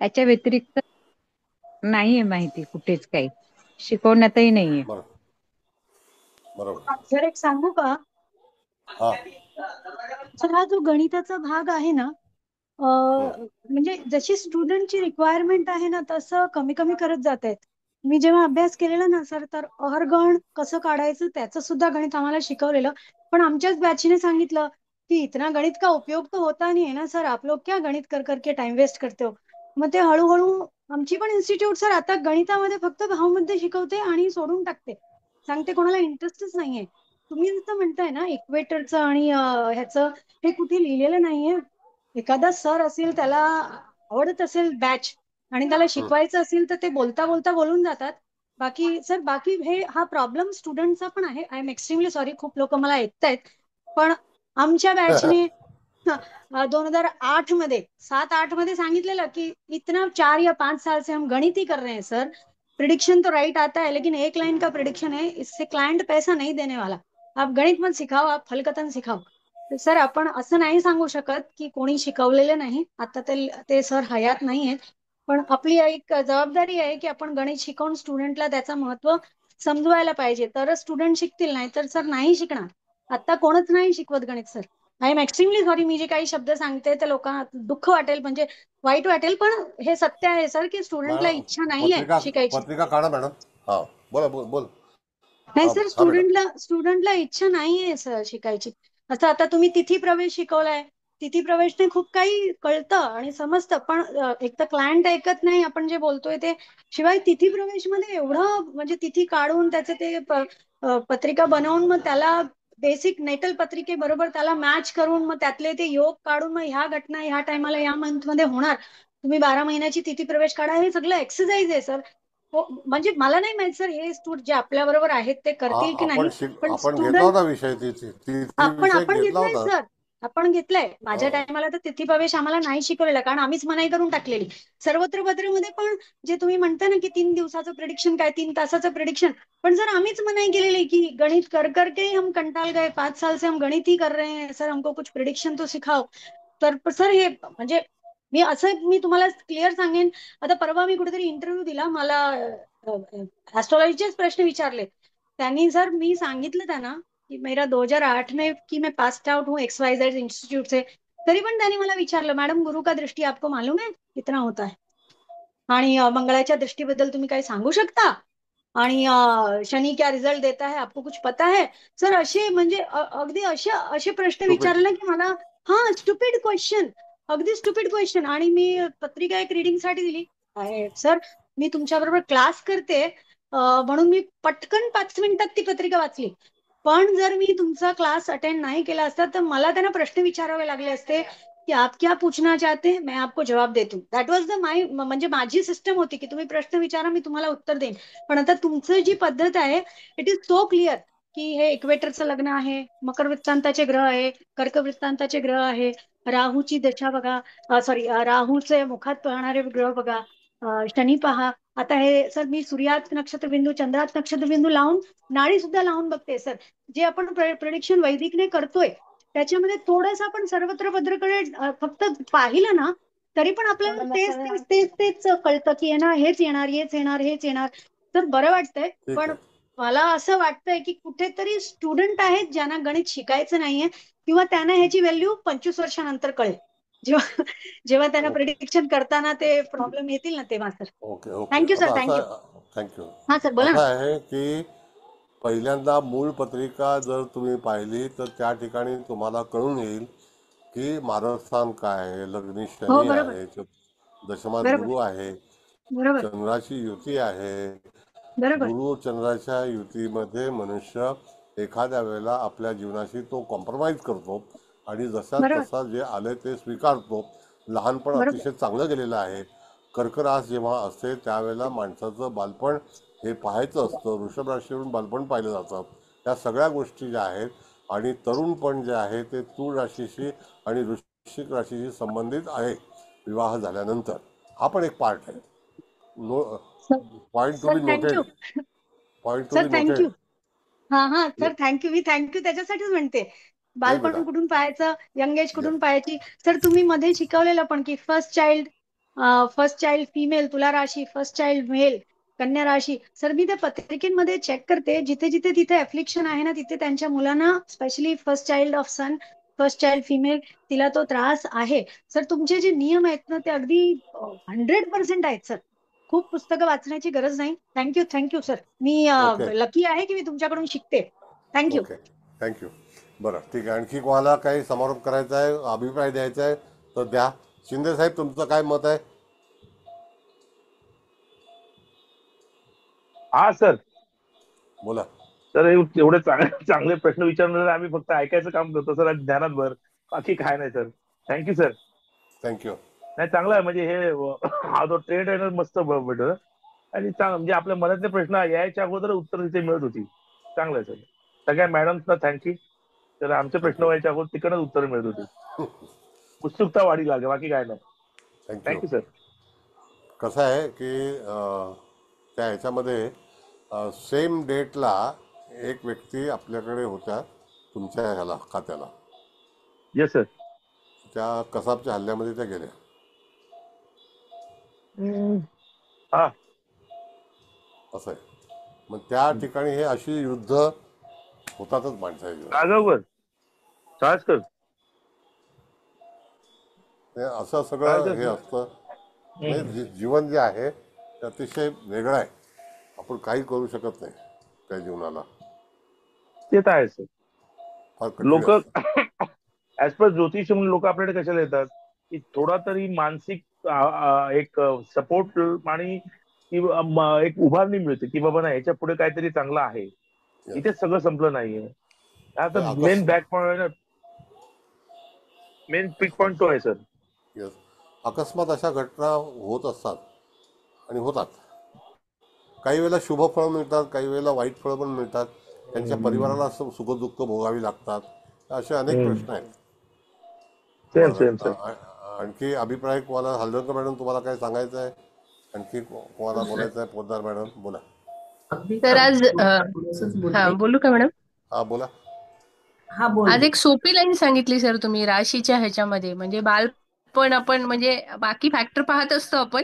याच्या व्यतिरिक्त नाहीये माहिती कुठेच काही, शिकवण्यातही नाहीये. बरोबर बरोबर. सर एक सांगू का? हा. सर हा जो गणिताचा भाग आहे ना, म्हणजे जशी स्टुडंटची रिक्वायरमेंट आहे ना तसं कमी कमी करत जात आहेत. मी जेव्हा अभ्यास केलेला ना सर, तर अहरगण कसं काढायचं त्याचं सुद्धा गणित आम्हाला शिकवलेलं. पण आमच्याच बॅचने सांगितलं कि इतना गणित का उपयोग तो होता नहीं है ना सर, आप लोग क्या गणित कर करके टाइम वेस्ट करते हो. मग ते हळूहळू आमची पण इन्स्टिट्यूट सर आता गणितामध्ये फक्त भावमध्ये शिकवते आणि सोडून टाकते, सांगते कोणाला इंटरेस्टच नाहीये. तुम्ही जसं म्हणताय ना इक्वेटरचं आणि ह्याचं, हे कुठे लिहिलेलं नाहीये. एखादा सर असेल, त्याला आवडत असेल बॅच आणि त्याला शिकवायचं असेल तर ते बोलता बोलता बोलून जातात. बाकी सर बाकी हा प्रॉब्लेम स्टुडंटचा पण आहे. आय एम एक्स्ट्रीमली सॉरी, खूप लोक मला ऐकतायत, पण आमच्या बॅचने 2008 मध्ये 7-8 मध्ये सांगितलेलं कि इतना 4 या 5 साल से हम गणित ही कर रहे हैं सर, प्रिडिक्शन तो राइट आता है लेकिन एक लाइन का प्रिडिक्शन है, इससे क्लाइंट पैसा नहीं देने वाला, आप गणित मत सिखाओ, आप फलकथन सिखाओ. सर आपण असं नाही सांगू शकत की कोणी शिकवलेलं नाही, आता ते सर हयात नाही आहेत. पण आपली एक जबाबदारी आहे की आपण गणित शिकवून स्टुडंटला त्याचं महत्व समजवायला पाहिजे, तरच स्टुडंट शिकतील, नाही तर सर नाही शिकणार. आता कोणच नाही शिकवत गणित sir. I am extremely sorry, मी जे काही शब्द सांगते ते लोकांना दुःख वाटेल, म्हणजे वाईट वाटेल, पण हे सत्य आहे सर की स्टुडंटला मॅडम इच्छा नाहीये पत्रिका शिकायची. पत्रिका काढा मॅडम. हा बोला बोल बोल. नाही हा सर, हा मॅडम. स्टुडंटला इच्छा नाहीये सर शिकायची. असं आता तुम्ही तिथी प्रवेश शिकवलाय, तिथी प्रवेशने खूप काही कळतं आणि समजतं, पण एक तर क्लायंट ऐकत नाही आपण जे बोलतोय ते. शिवाय तिथी प्रवेश मध्ये एवढं म्हणजे तिथी काढून त्याचे ते पत्रिका बनवून मग त्याला बेसिक नेटल पत्रिके बरोबर त्याला मॅच करून मग त्यातले ते योग काढून मग ह्या घटना ह्या टायमाला या मंथ मध्ये होणार, तुम्ही 12 महिन्याची तिथी प्रवेश काढा, हे सगळं एक्सरसाइज आहे सर. हो, म्हणजे मला नाही माहित सर हे स्टुडंट जे आपल्या बरोबर आहेत ते करतील की नाही, पण आपण घेतला स्टुडंट होता विषय ती आपण विषय आपण घेतला घेतलाय होता. सर, आपण घेतलाय. हो. माझ्या टायमाला तर तिथी प्रवेश आम्हाला नाही शिकवलेला, कारण आम्हीच मनाई करून टाकलेली. सर्वत्र पत्रामध्ये पण जे तुम्ही म्हणता ना की 3 दिवसाचं प्रिडिक्शन काय 3 तासाचं प्रिडिक्शन, पण सर आम्हीच मनाई केलेली की गणित कर करके हम कंटाल गए, 5 साल से हम गणित ही कर रहे हैं सर, हमको कुछ प्रिडिक्शन तो सिखाओ. तर सर हे म्हणजे मी तुम्हाला क्लिअर सांगेन. आता परवा मी कुठेतरी इंटरव्ह्यू दिला, मला ऍस्ट्रॉलॉजीचेच प्रश्न विचारले त्यांनी. सर मी सांगितलं त्यांना कि मेरा 2008 में कि मैं पास आउट हूँ XYZ इंस्टीट्यूट से, तरी पण त्यांनी मला विचारलं मॅडम गुरु का दृष्टि आपको मालूम है कितना होता है, आणि मंगळाच्या दृष्टीबद्दल तुम्ही काही सांगू शकता, आणि शनी क्या रिझल्ट देता है आपको कुछ पता है. सर असे म्हणजे अगदी असे प्रश्न Stupid. विचारले की मला, हा स्टुपिड क्वेश्चन, अगदी स्टुपिड क्वेश्चन. आणि मी पत्रिका एक रिडिंग साठी दिली. सर मी तुमच्या बरोबर क्लास करते म्हणून मी पटकन 5 मिनिटात ती पत्रिका वाचली, पण जर मी तुमचा क्लास अटेंड नाही केला असता तर मला त्यांना प्रश्न विचारावे लागले असते की आप क्या पूछना चाहते हैं, मैं आपको जवाब देती हूँ. दॅट वॉज द म्हणजे माझी सिस्टम होती की तुम्ही प्रश्न विचारा मी तुम्हाला उत्तर देईन. पण आता तुमचं जी पद्धत आहे इट इज सो क्लिअर की हे इक्वेटरचं लग्न आहे, मकर वृत्तांताचे ग्रह आहे, कर्क वृत्तांताचे ग्रह आहे, राहूची दशा बघा, सॉरी राहूचे मुखात पाहणारे ग्रह बघा, शनी पहा. आता हे सर मी सूर्यात नक्षत्र बिंदू चंद्रात नक्षत्र बिंदू लावून नाडी सुद्धा लावून बघते सर. जे आपण प्रेडिक्शन वैदिकने करतोय त्याच्यामध्ये थोडस आपण सर्वत्र भद्रकडे फक्त पाहिलं ना तरी पण आपल्याला तेच तेच तेच तेच कळतं की ना हेच येणार हेच येणार हेच येणार. तर बरं वाटतंय, ठीक पण आहे. मला असं वाटतंय की कुठेतरी स्टुडंट आहेत ज्यांना गणित शिकायचं नाहीये किंवा त्यांना ह्याची व्हॅल्यू 25 वर्षानंतर कळेल, जेव्हा जेव्हा त्यांना ओके प्रिडिक्शन करताना ते प्रॉब्लेम येतील ना तेव्हा. Sir okay okay. Thank you sir, आता थँक्यू. असं थँक्यू. हा सर बोला असं ना. आहे की पहिल्यांदा मूळ पत्रिका जर तुम्ही पाहिली तर त्या ठिकाणी तुम्हाला कळून येईल की मारस्थान काय आहे, लग्नी हो शनी बरोबर आहे, दशमात बरोबर गुरु आहे, बरोबर चंद्राची युती आहे. बरोबर गुरु चंद्राच्या युतीमध्ये मनुष्य एखाद्या वेळेला आपल्या जीवनाशी तो कॉम्प्रोमाइज करतो आणि जसा बरोबर तसा जे आले ते स्वीकारतो. लहानपण बरोबर अतिशय चांगलं गेलेलं आहे. कर्करास जेव्हा असते त्यावेळेला माणसाचं बालपण हे पाहायचं असतं. वृषभ राशीवरून बालपण पाहिलं जातं. या सगळ्या गोष्टी ज्या आहेत आणि तरुणपण जे आहे ते तूळ राशीशी आणि वृश्चिक राशीशी संबंधित आहे विवाह झाल्यानंतर. हा पण एक पार्ट आहे. Sir. Point to sir be noted. Thank you. Point to sir be thank you. Noted. हा हा सर थँक्यू, मी थँक्यू त्याच्यासाठीच म्हणते. येस बेटा. बालपण कुठून पाहायचं, यंग एज येस. कुठून पाहायची. सर तुम्ही मध्ये शिकवलेलं पण की first child first child female तुला राशी, फर्स्ट चाइल्ड मेल कन्या राशी. सर मी त्या पत्रिकेमध्ये चेक करते, जिथे जिथे तिथे ऍफ्लिक्शन आहे ना, तिथे त्यांच्या मुलांना specially first child of son, first child female, तिला तो त्रास आहे. सर तुमचे जे नियम आहेत ना, ते अगदी 100% आहेत सर. खूप पुस्तकं वाचण्याची गरज नाही. Thank you sir. मी ओके लकी आहे की मी तुमच्याकडून शिकते. थँक्यू. Okay thank you. बरं ठीक आहे. आणखी कोणाला काही समारोप करायचा आहे, अभिप्राय द्यायचा आहे तर द्या. शिंदे साहेब तुमचं काय मत आहे? हा सर. बोला. सर एवढे चांगले चांगले प्रश्न विचारणार, आम्ही फक्त ऐकायचं काम करतो सर, आणि ध्यानात भर, बाकी काय नाही सर. Thank you sir. थँक्यू. नाही चांगलं आहे, म्हणजे हे हा जो ट्रेंड आहे ना मस्त भेटलं. आणि म्हणजे आपल्या मनातले प्रश्न यायच्या अगोदर उत्तर तिथे मिळत होती. चांगलं आहे सर. सगळ्या मॅडम्सना थँक्यू. तर आमचे प्रश्न थँक्यू व्हायच्या अगोदर तिकडच उत्तर मिळत होती. उत्सुकता वाढी लागली, बाकी काय नाही. थँक्यू. Thank you sir. कसं आहे की त्या ह्याच्यामध्ये सेम डेटला एक व्यक्ती आपल्याकडे होत्या तुमच्या ह्याला खात्याला. Yes sir. त्या कसाबच्या हल्ल्यामध्ये त्या गेल्या. हा असं आहे. मग त्या ठिकाणी हे अशी युद्ध होतातच माणसाची. राघवकर चाळसकर असं सगळं हे असतं. म्हणजे जीवन जे आहे ते अतिशय वेगळं आहे. आपण काही करू शकत नाही त्या जीवनाला. ते तर आहे सर. फार कठीण लोक असतं. ऍज पर ज्योतिष म्हणून लोक आपल्याकडे कशाला येतात की थोडा तरी मानसिक एक सपोर्ट आणि एक उभारणी मिळते की बाबा ना ह्याच्या पुढे काहीतरी चांगलं आहे. इथे सगळं संपलं नाहीये. आता मेन बॅक पॉइंट, मेन पिक पॉइंट तो आहे सर. येस. अकस्मात अशा घटना होत असतात आणि होतात. काही वेळेला शुभ फळ मिळतात, काही वेळेला वाईट फळ पण मिळतात. त्यांच्या परिवाराला सुखदुःख भोगावी लागतात. असे अनेक प्रश्न आहेत. आणखी अभिप्राय कोणाला? हलदरकर मॅडम तुम्हाला काय सांगायचं आहे? आणखी कोणाला बोलायचं आहे? पोद्दार मॅडम बोला. तर आज बोलू का मॅडम? हा बोला. आज एक सोपी लाईन सांगितली सर तुम्ही राशीच्या ह्याच्यामध्ये. म्हणजे बालपण आपण म्हणजे बाकी फॅक्टर पाहत असतो आपण,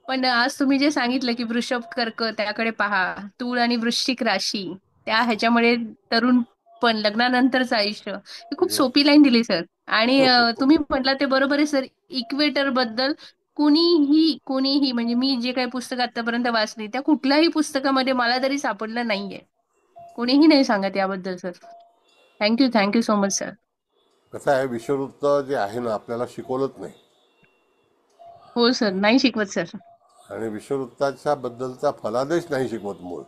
पण आज तुम्ही जे सांगितलं की वृषभ कर्क त्याकडे पहा, तूळ आणि वृश्चिक राशी त्या ह्याच्यामुळे तरुण पण लग्नानंतरचं आयुष्य, ही खूप सोपी लाईन दिली सर. आणि तुम्ही म्हटलं ते बरोबर आहे सर. इक्वेटर बद्दल कोणीही म्हणजे मी जे काही पुस्तकं आतापर्यंत वाचली त्या कुठल्याही पुस्तकामध्ये मला तरी सापडलं नाहीये. कोणीही नाही सांगत याबद्दल sir. Thank you so much sir. कसं आहे, विषुववृत्त जे आहे ना आपल्याला शिकवलंच नाही. हो सर, नाही शिकवत सर. आणि विषुववृत्ताच्या बद्दलचा फलादेश नाही शिकवत मूळ.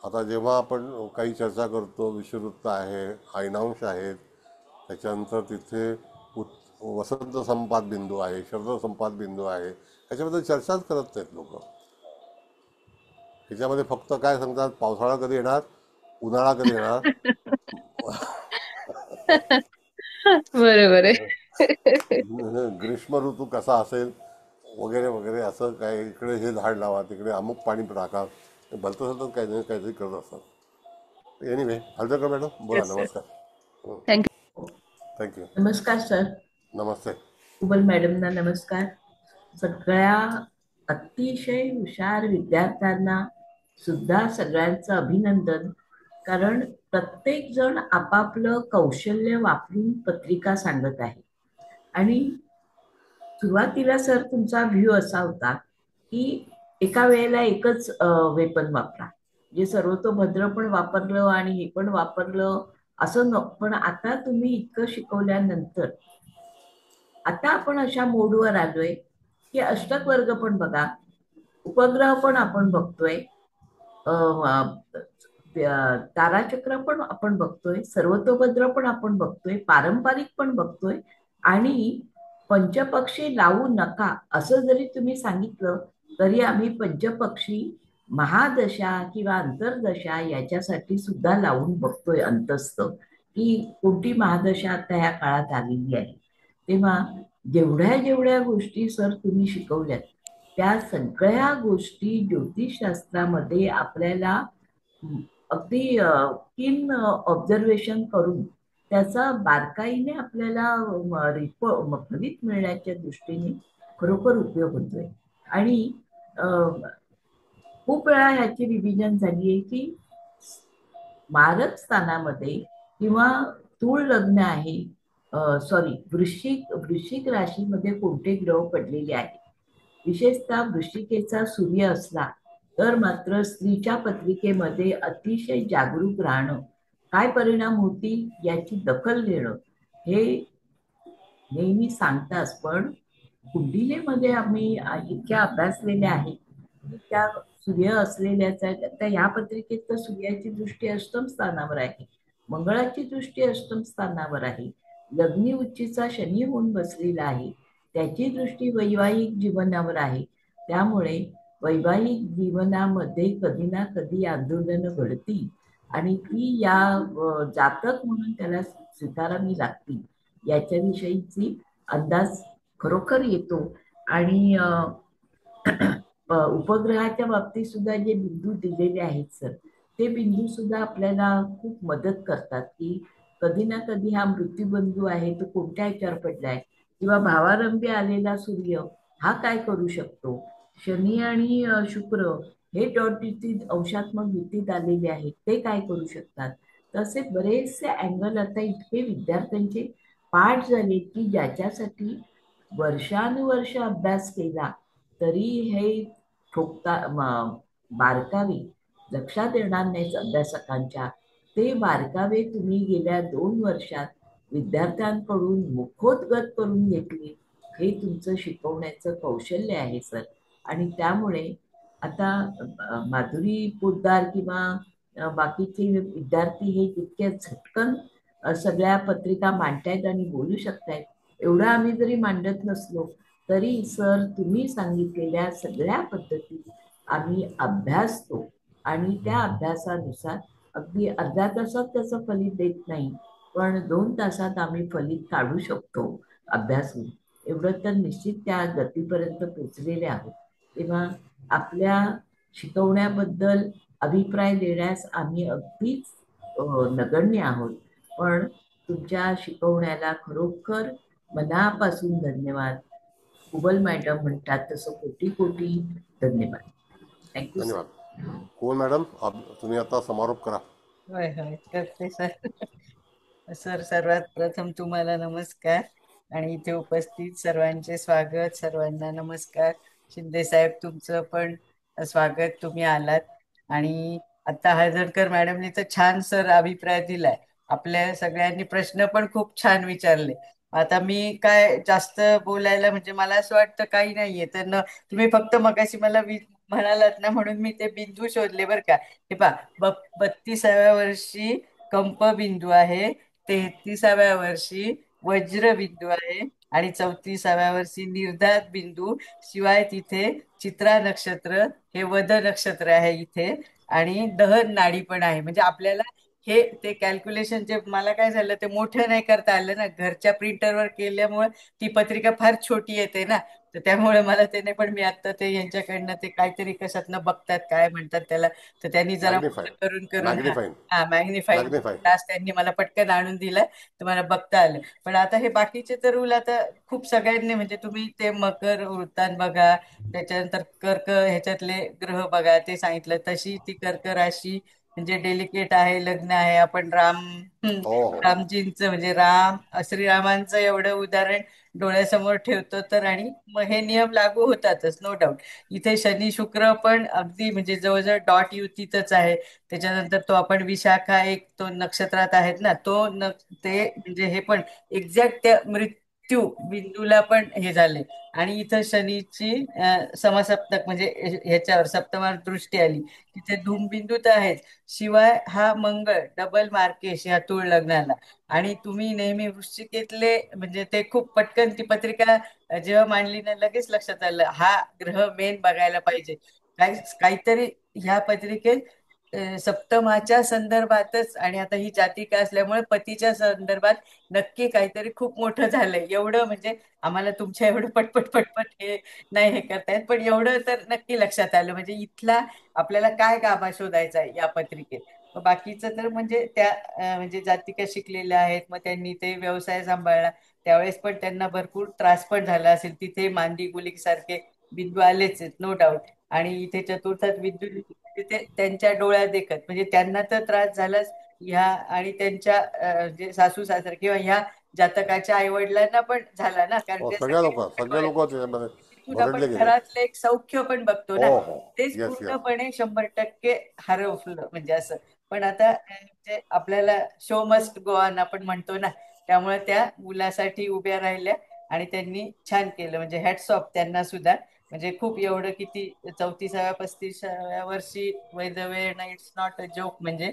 आता जेव्हा आपण काही चर्चा करतो, विषुववृत्त आहे, ऐनांश आहेत, त्याच्यानंतर तिथे वसंत संपात बिंदू आहे, शरद संपात बिंदू आहे, ह्याच्याबद्दल चर्चाच करत नाहीत लोक. ह्याच्यामध्ये फक्त काय सांगतात, पावसाळा कधी येणार, उन्हाळा कधी येणार, बरोबर आहे, ग्रीष्म ऋतू कसा असेल वगैरे वगैरे. असं काय इकडे हे झाड लावा, तिकडे अमुक पाणी टाका, भलतं सलतं काहीतरी करत असतात. एनिवे, हलदरकर मॅडम बोला. नमस्कार. थँक्यू. नमस्कार सर. नमस्ते. कुबल मॅडमना नमस्कार. सगळ्या अतिशय हुशार विद्यार्थ्यांना सुद्धा सगळ्यांचं अभिनंदन. कारण प्रत्येक जण आपापलं कौशल्य वापरून पत्रिका सांगत आहे. आणि सुरुवातीला सर तुमचा व्ह्यू असा होता की एका वेळेला एकच वेपन वापरा, जे सर्वतोभद्र पण वापरलं आणि हे पण वापरलं असं पण आता तुम्ही इतकं शिकवल्यानंतर आता आपण अशा मोडवर आलोय की अष्टक वर्ग पण बघा, उपग्रह पण आपण बघतोय, ताराचक्र पण आपण बघतोय, सर्वतोभद्र पण आपण बघतोय, पारंपरिक पण बघतोय. आणि पंचपक्षी लावू नका असं जरी तुम्ही सांगितलं तरी आम्ही पंचपक्षी महादशा किंवा अंतर्दशा याच्यासाठी सुद्धा लावून बघतोय अंतस्थ, की कोणती महादशा आता ह्या काळात आलेली आहे. तेव्हा जेवढ्या जेवढ्या गोष्टी सर तुम्ही शिकवल्यात त्या सगळ्या गोष्टी ज्योतिषशास्त्रामध्ये आपल्याला अगदी कीन ऑब्झर्वेशन करून त्याचा बारकाईने आपल्याला फलित मिळण्याच्या दृष्टीने खरोखर उपयोग होतोय. आणि खूप वेळा ह्याची रिव्हिजन झाली आहे की मारक स्थानामध्ये किंवा तूळ लग्न आहे, सॉरी, वृश्चिक राशीमध्ये कोणते ग्रह पडलेले आहेत, विशेषतः वृश्चिकेचा सूर्य असला तर मात्र स्त्रीच्या पत्रिकेमध्ये अतिशय जागरूक राहणं, काय परिणाम होतील याची दखल घेणं हे नेहमी सांगताच. पण कुंडिलेमध्ये आम्ही इतक्या अभ्यासलेल्या आहेत की त्या सूर्य असलेल्याचा, त्या ह्या पत्रिकेत तर सूर्याची दृष्टी अष्टम स्थानावर आहे, मंगळाची दृष्टी अष्टम स्थानावर आहे, लग्नी उच्चीचा शनी होऊन बसलेला आहे, त्याची दृष्टी वैवाहिक जीवनावर आहे. त्यामुळे वैवाहिक जीवनामध्ये कधी ना कधी आंदोलनं घडतील आणि ती या जातक म्हणून त्याला स्वीकारावी लागतील याच्याविषयीची अंदाज खरोखर येतो. आणि उपग्रहाच्या बाबतीत सुद्धा जे बिंदू दिलेले आहेत सर, ते बिंदू सुद्धा आपल्याला खूप मदत करतात की कधी ना कधी हा मृत्यूबंधू आहे तो कोणत्या ह्याच्यावर पडलाय, किंवा भावारंभी आलेला सूर्य हा काय करू शकतो, शनी आणि शुक्र हे डॉट युतीत अंशात्मक युतीत आलेले आहेत ते काय करू शकतात. तसे बरेचसे अँगल आता इतके विद्यार्थ्यांचे पाठ झाले की ज्याच्यासाठी वर्षानुवर्ष अभ्यास केला तरी हे ठोकता बारकावे लक्षात येणार नाहीत अभ्यासकांच्या. ते बारकावे तुम्ही गेल्या 2 वर्षात विद्यार्थ्यांकडून मुखोद्गत करून घेतले, हे तुमचं शिकवण्याचं कौशल्य आहे सर. आणि त्यामुळे आता माधुरी पोद्दार किंवा बाकीचे विद्यार्थी हे तितके झटकन सगळ्या पत्रिका मांडतायत आणि बोलू शकतायत. एवढं आम्ही जरी मांडत नसलो तरी सर तुम्ही सांगितलेल्या सगळ्या पद्धती आम्ही अभ्यासतो आणि त्या अभ्यासानुसार अगदी अर्ध्या तासात त्याचं फलित देत नाही, पण 2 तासात आम्ही फलित काढू शकतो अभ्यासून. एवढं तर निश्चित त्या गतीपर्यंत पोचलेले आहोत. तेव्हा आपल्या शिकवण्याबद्दल अभिप्राय देण्यास आम्ही अगदीच नगण्य आहोत, पण तुमच्या शिकवण्याला खरोखर मनापासून धन्यवाद. कुबल मॅडम म्हणतात तसं कोटी कोटी धन्यवाद. Thank you sir. धन्यवाद. कोण मॅडम, तुम्ही आता समारोप करा. होय होय करते सर. सर सर्वात प्रथम तुम्हाला नमस्कार आणि इथे उपस्थित सर्वांचे स्वागत. सर्वांना नमस्कार. शिंदे साहेब तुमचं पण स्वागत, तुम्ही आलात. आणि आता हळदणकर मॅडमने तर छान सर अभिप्राय दिलाय. आपल्या सगळ्यांनी प्रश्न पण खूप छान विचारले. आता मी काय जास्त बोलायला म्हणजे मला असं वाटतं काही नाहीये तर तुम्ही फक्त मगाशी मला म्हणालात ना म्हणून मी ते बिंदू शोधले बरं का. हे पहा, 32व्या वर्षी कंप बिंदू आहे, 33व्या वर्षी वज्र बिंदू आहे आणि 34व्या वर्षी निर्धात बिंदू. शिवाय तिथे चित्रा नक्षत्र हे वध नक्षत्र आहे इथे, आणि दहन नाडी पण आहे. म्हणजे आपल्याला हे ते कॅल्क्युलेशन जे मला काय झालं ते मोठं नाही करता आलं ना, घरच्या प्रिंटरवर केल्यामुळे ती पत्रिका फार छोटी येते ना, तर त्यामुळे मला ते नाही. पण मी आता ते यांच्याकडनं ते काहीतरी कशातनं बघतात काय म्हणतात त्याला, तर त्यांनी जरा मॅग्निफाय करून करून मॅग्निफाईन मॅग्निफाईंग मॅग्निफाईन क्लास त्यांनी मला पटकन आणून दिलाय, तर मला बघता आलं. पण आता हे बाकीचे तर रूल आता खूप सगळ्यांनी म्हणजे तुम्ही ते मकर वृत्तांत बघा, त्याच्यानंतर कर्क ह्याच्यातले ग्रह बघा ते सांगितलं. तशी ती कर्क राशी म्हणजे डेलिकेट आहे, लग्न आहे. आपण हो हो रामजींचं म्हणजे श्रीरामांचं एवढं उदाहरण डोळ्यासमोर ठेवतो तर, आणि मग हे नियम लागू होतातच नो डाऊट. इथे शनी शुक्र पण अगदी म्हणजे जवळजवळ डॉट युतीतच आहे. त्याच्यानंतर तो आपण विशाखा एक तो नक्षत्रात आहेत ना, ते म्हणजे हे पण एक्झॅक्ट त्या मृत्यू बिंदूला पण हे झाले. आणि इथं शनीची समसप्तक म्हणजे ह्याच्यावर सप्तमार दृष्टी आली, तिथे धूमबिंदू तर आहेत. शिवाय हा मंगळ डबल मार्केश ह्या तूळ लग्नाला. आणि तुम्ही नेहमी वृश्चिकेतले म्हणजे ते खूप पटकन ती पत्रिका जेव्हा मांडली ना लगेच लक्षात आलं हा ग्रह मेन बघायला पाहिजे. काहीतरी ह्या पत्रिकेत सप्तमाच्या संदर्भातच, आणि आता ही जातिका असल्यामुळे पतीच्या संदर्भात नक्की काहीतरी खूप मोठं झालंय. एवढं म्हणजे आम्हाला तुमच्या एवढं पटपट पटपट हे नाही हे करतायत, पण एवढं तर नक्की लक्षात आलं. म्हणजे इथला आपल्याला काय गाभा शोधायचा आहे या पत्रिकेत. बाकीचं तर म्हणजे त्या म्हणजे जातिका शिकलेल्या आहेत, मग त्यांनी ते व्यवसाय सांभाळला. त्यावेळेस पण त्यांना भरपूर त्रास पण झाला असेल. तिथे मांदी गुलिक सारखे बिंदू आलेच आहेत, नो डाऊट. आणि इथे चतुर्थात बिंदू तिथे त्यांच्या डोळ्यात देखत, म्हणजे त्यांना तर त्रास झालाच. ह्या आणि त्यांच्या जे सासू सासरे किंवा ह्या जातकाच्या आई वडिलांना पण झाला ना, कारण ते सगळ्या सगळे लोक त्याच्यामध्ये तिथून आपण भरडले गेले. घरातलं एक सौख्य पण बघतो ना, हो हो, तेच येस येस. पूर्णपणे 100% हरवलं म्हणजे असं. पण आता म्हणजे आपल्याला शो मस्ट गो ऑन आपण म्हणतो ना, त्यामुळे त्या मुलासाठी उभ्या राहिल्या आणि त्यांनी छान केलं. म्हणजे हॅट्स ऑफ त्यांना सुद्धा. म्हणजे खूप एवढं किती 34व्या 35व्या वर्षी वैधव्य इट्स नॉट अ जोक म्हणजे.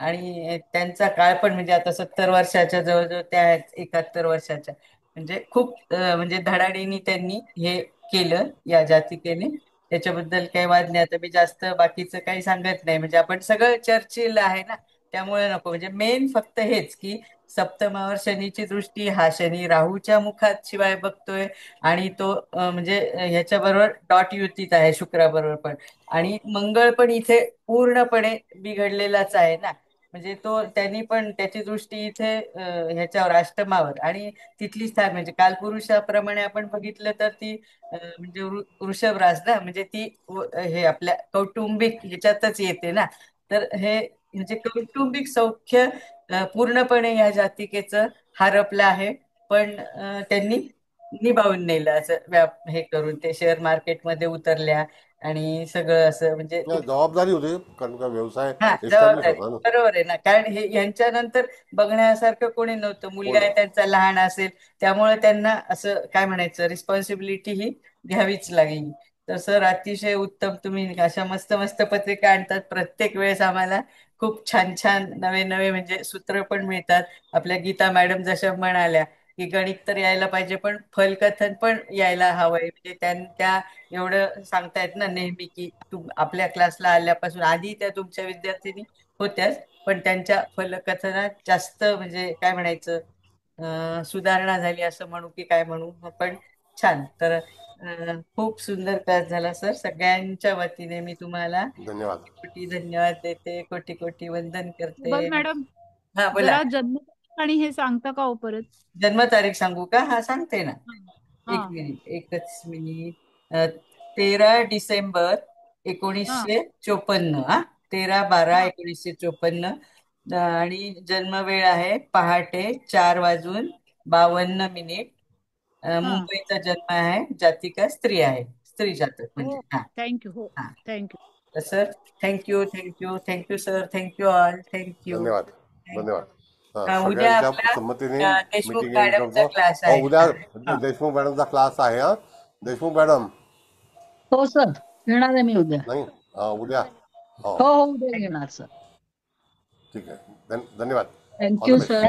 आणि त्यांचा काळ पण म्हणजे आता 70 वर्षाच्या जवळजवळ त्या आहेत, 71 वर्षाच्या. म्हणजे खूप म्हणजे धडाडीने त्यांनी हे केलं या जातिकेने. त्याच्याबद्दल काही वाद नाही. आता मी जास्त बाकीचं काही सांगत नाही, म्हणजे आपण सगळं चर्चिल आहे ना, त्यामुळे नको. म्हणजे मेन फक्त हेच की सप्तमावर शनीची दृष्टी, हा शनी राहूच्या मुखात शिवाय बघतोय. आणि तो म्हणजे ह्याच्याबरोबर डॉट युतीत आहे शुक्राबरोबर पण. आणि मंगळ पण इथे पूर्णपणे बिघडलेलाच आहे ना. म्हणजे तो त्यांनी पण त्याची दृष्टी इथे ह्याच्यावर अष्टमावर आणि तिथली स्थान म्हणजे कालपुरुषाप्रमाणे आपण बघितलं तर ती म्हणजे वृषभ रास ना, म्हणजे ती हे आपल्या कौटुंबिक ह्याच्यातच येते ना. तर हे म्हणजे कौटुंबिक सौख्य पूर्णपणे या जातिकेचं हरपलं आहे. पण त्यांनी निभावून नेलं असं हे करून. ते शेअर मार्केटमध्ये उतरल्या आणि सगळं असं म्हणजे जबाबदारी होती, कारण का व्यवसाय हा एस्टॅब्लिश जबाबदारी होता ना. बरोबर आहे ना, कारण हे यांच्यानंतर बघण्यासारखं कोणी नव्हतं. हो मुलगा ना. आहे त्यांचा लहान असेल, त्यामुळे त्यांना असं काय म्हणायचं रिस्पॉन्सिबिलिटी ही घ्यावीच लागली. तर सर अतिशय उत्तम, तुम्ही अशा मस्त मस्त पत्रिका आणतात प्रत्येक वेळेस. आम्हाला खूप छान छान नवे नवे म्हणजे सूत्र पण मिळतात. आपल्या गीता मॅडम जशा म्हणाल्या की गणित तर यायला पाहिजे, पण फलकथन पण यायला हवंय. म्हणजे त्या एवढं सांगतायत ना नेहमी की आपल्या क्लासला आल्यापासून आधी त्या तुमच्या विद्यार्थिनी होत्याच, पण त्यांच्या फलकथनात जास्त म्हणजे काय म्हणायचं सुधारणा झाली असं म्हणू की काय म्हणू. पण छान. तर खूप सुंदर क्लास झाला सर. सगळ्यांच्या वतीने मी तुम्हाला धन्यवाद. कोटी कोटी धन्यवाद देते, कोटी कोटी वंदन करते. सुबल मॅडम, हा बोला. जरा जन्म आणि हे सांगता का हो परत? जन्मतारीख सांगू का? हा सांगते ना. हा एक मिनिट, एकच मिनिट. 13 डिसेंबर हा 1954. हा, 13/12 हा 1954. आणि जन्मवेळ आहे पहाटे 4:52 हा. मुंबईचा जन्म आहे. जातिका स्त्री आहे, स्त्री जातक म्हणजे. हो, हा थँक्यू. हो, हा. थँक्यू. तर sir thank you thank you thank you sir, thank you all, thank you धन्यवाद. थँक्यू. धन्यवाद. उद्या सगळ्यांच्या आपला संमतीने देशमुख मीटिंग एंड मॅडमचा करतो. क्लास आहे. उद्या हा. देशमुख मॅडमचा क्लास आहे. हा, देशमुख मॅडम. हो सर, येणार आहे मी उद्या. नाही, उद्या. हो, हो हो, उद्या येणार सर. ठीक आहे. धन्यवाद. All the thank you best. Sir.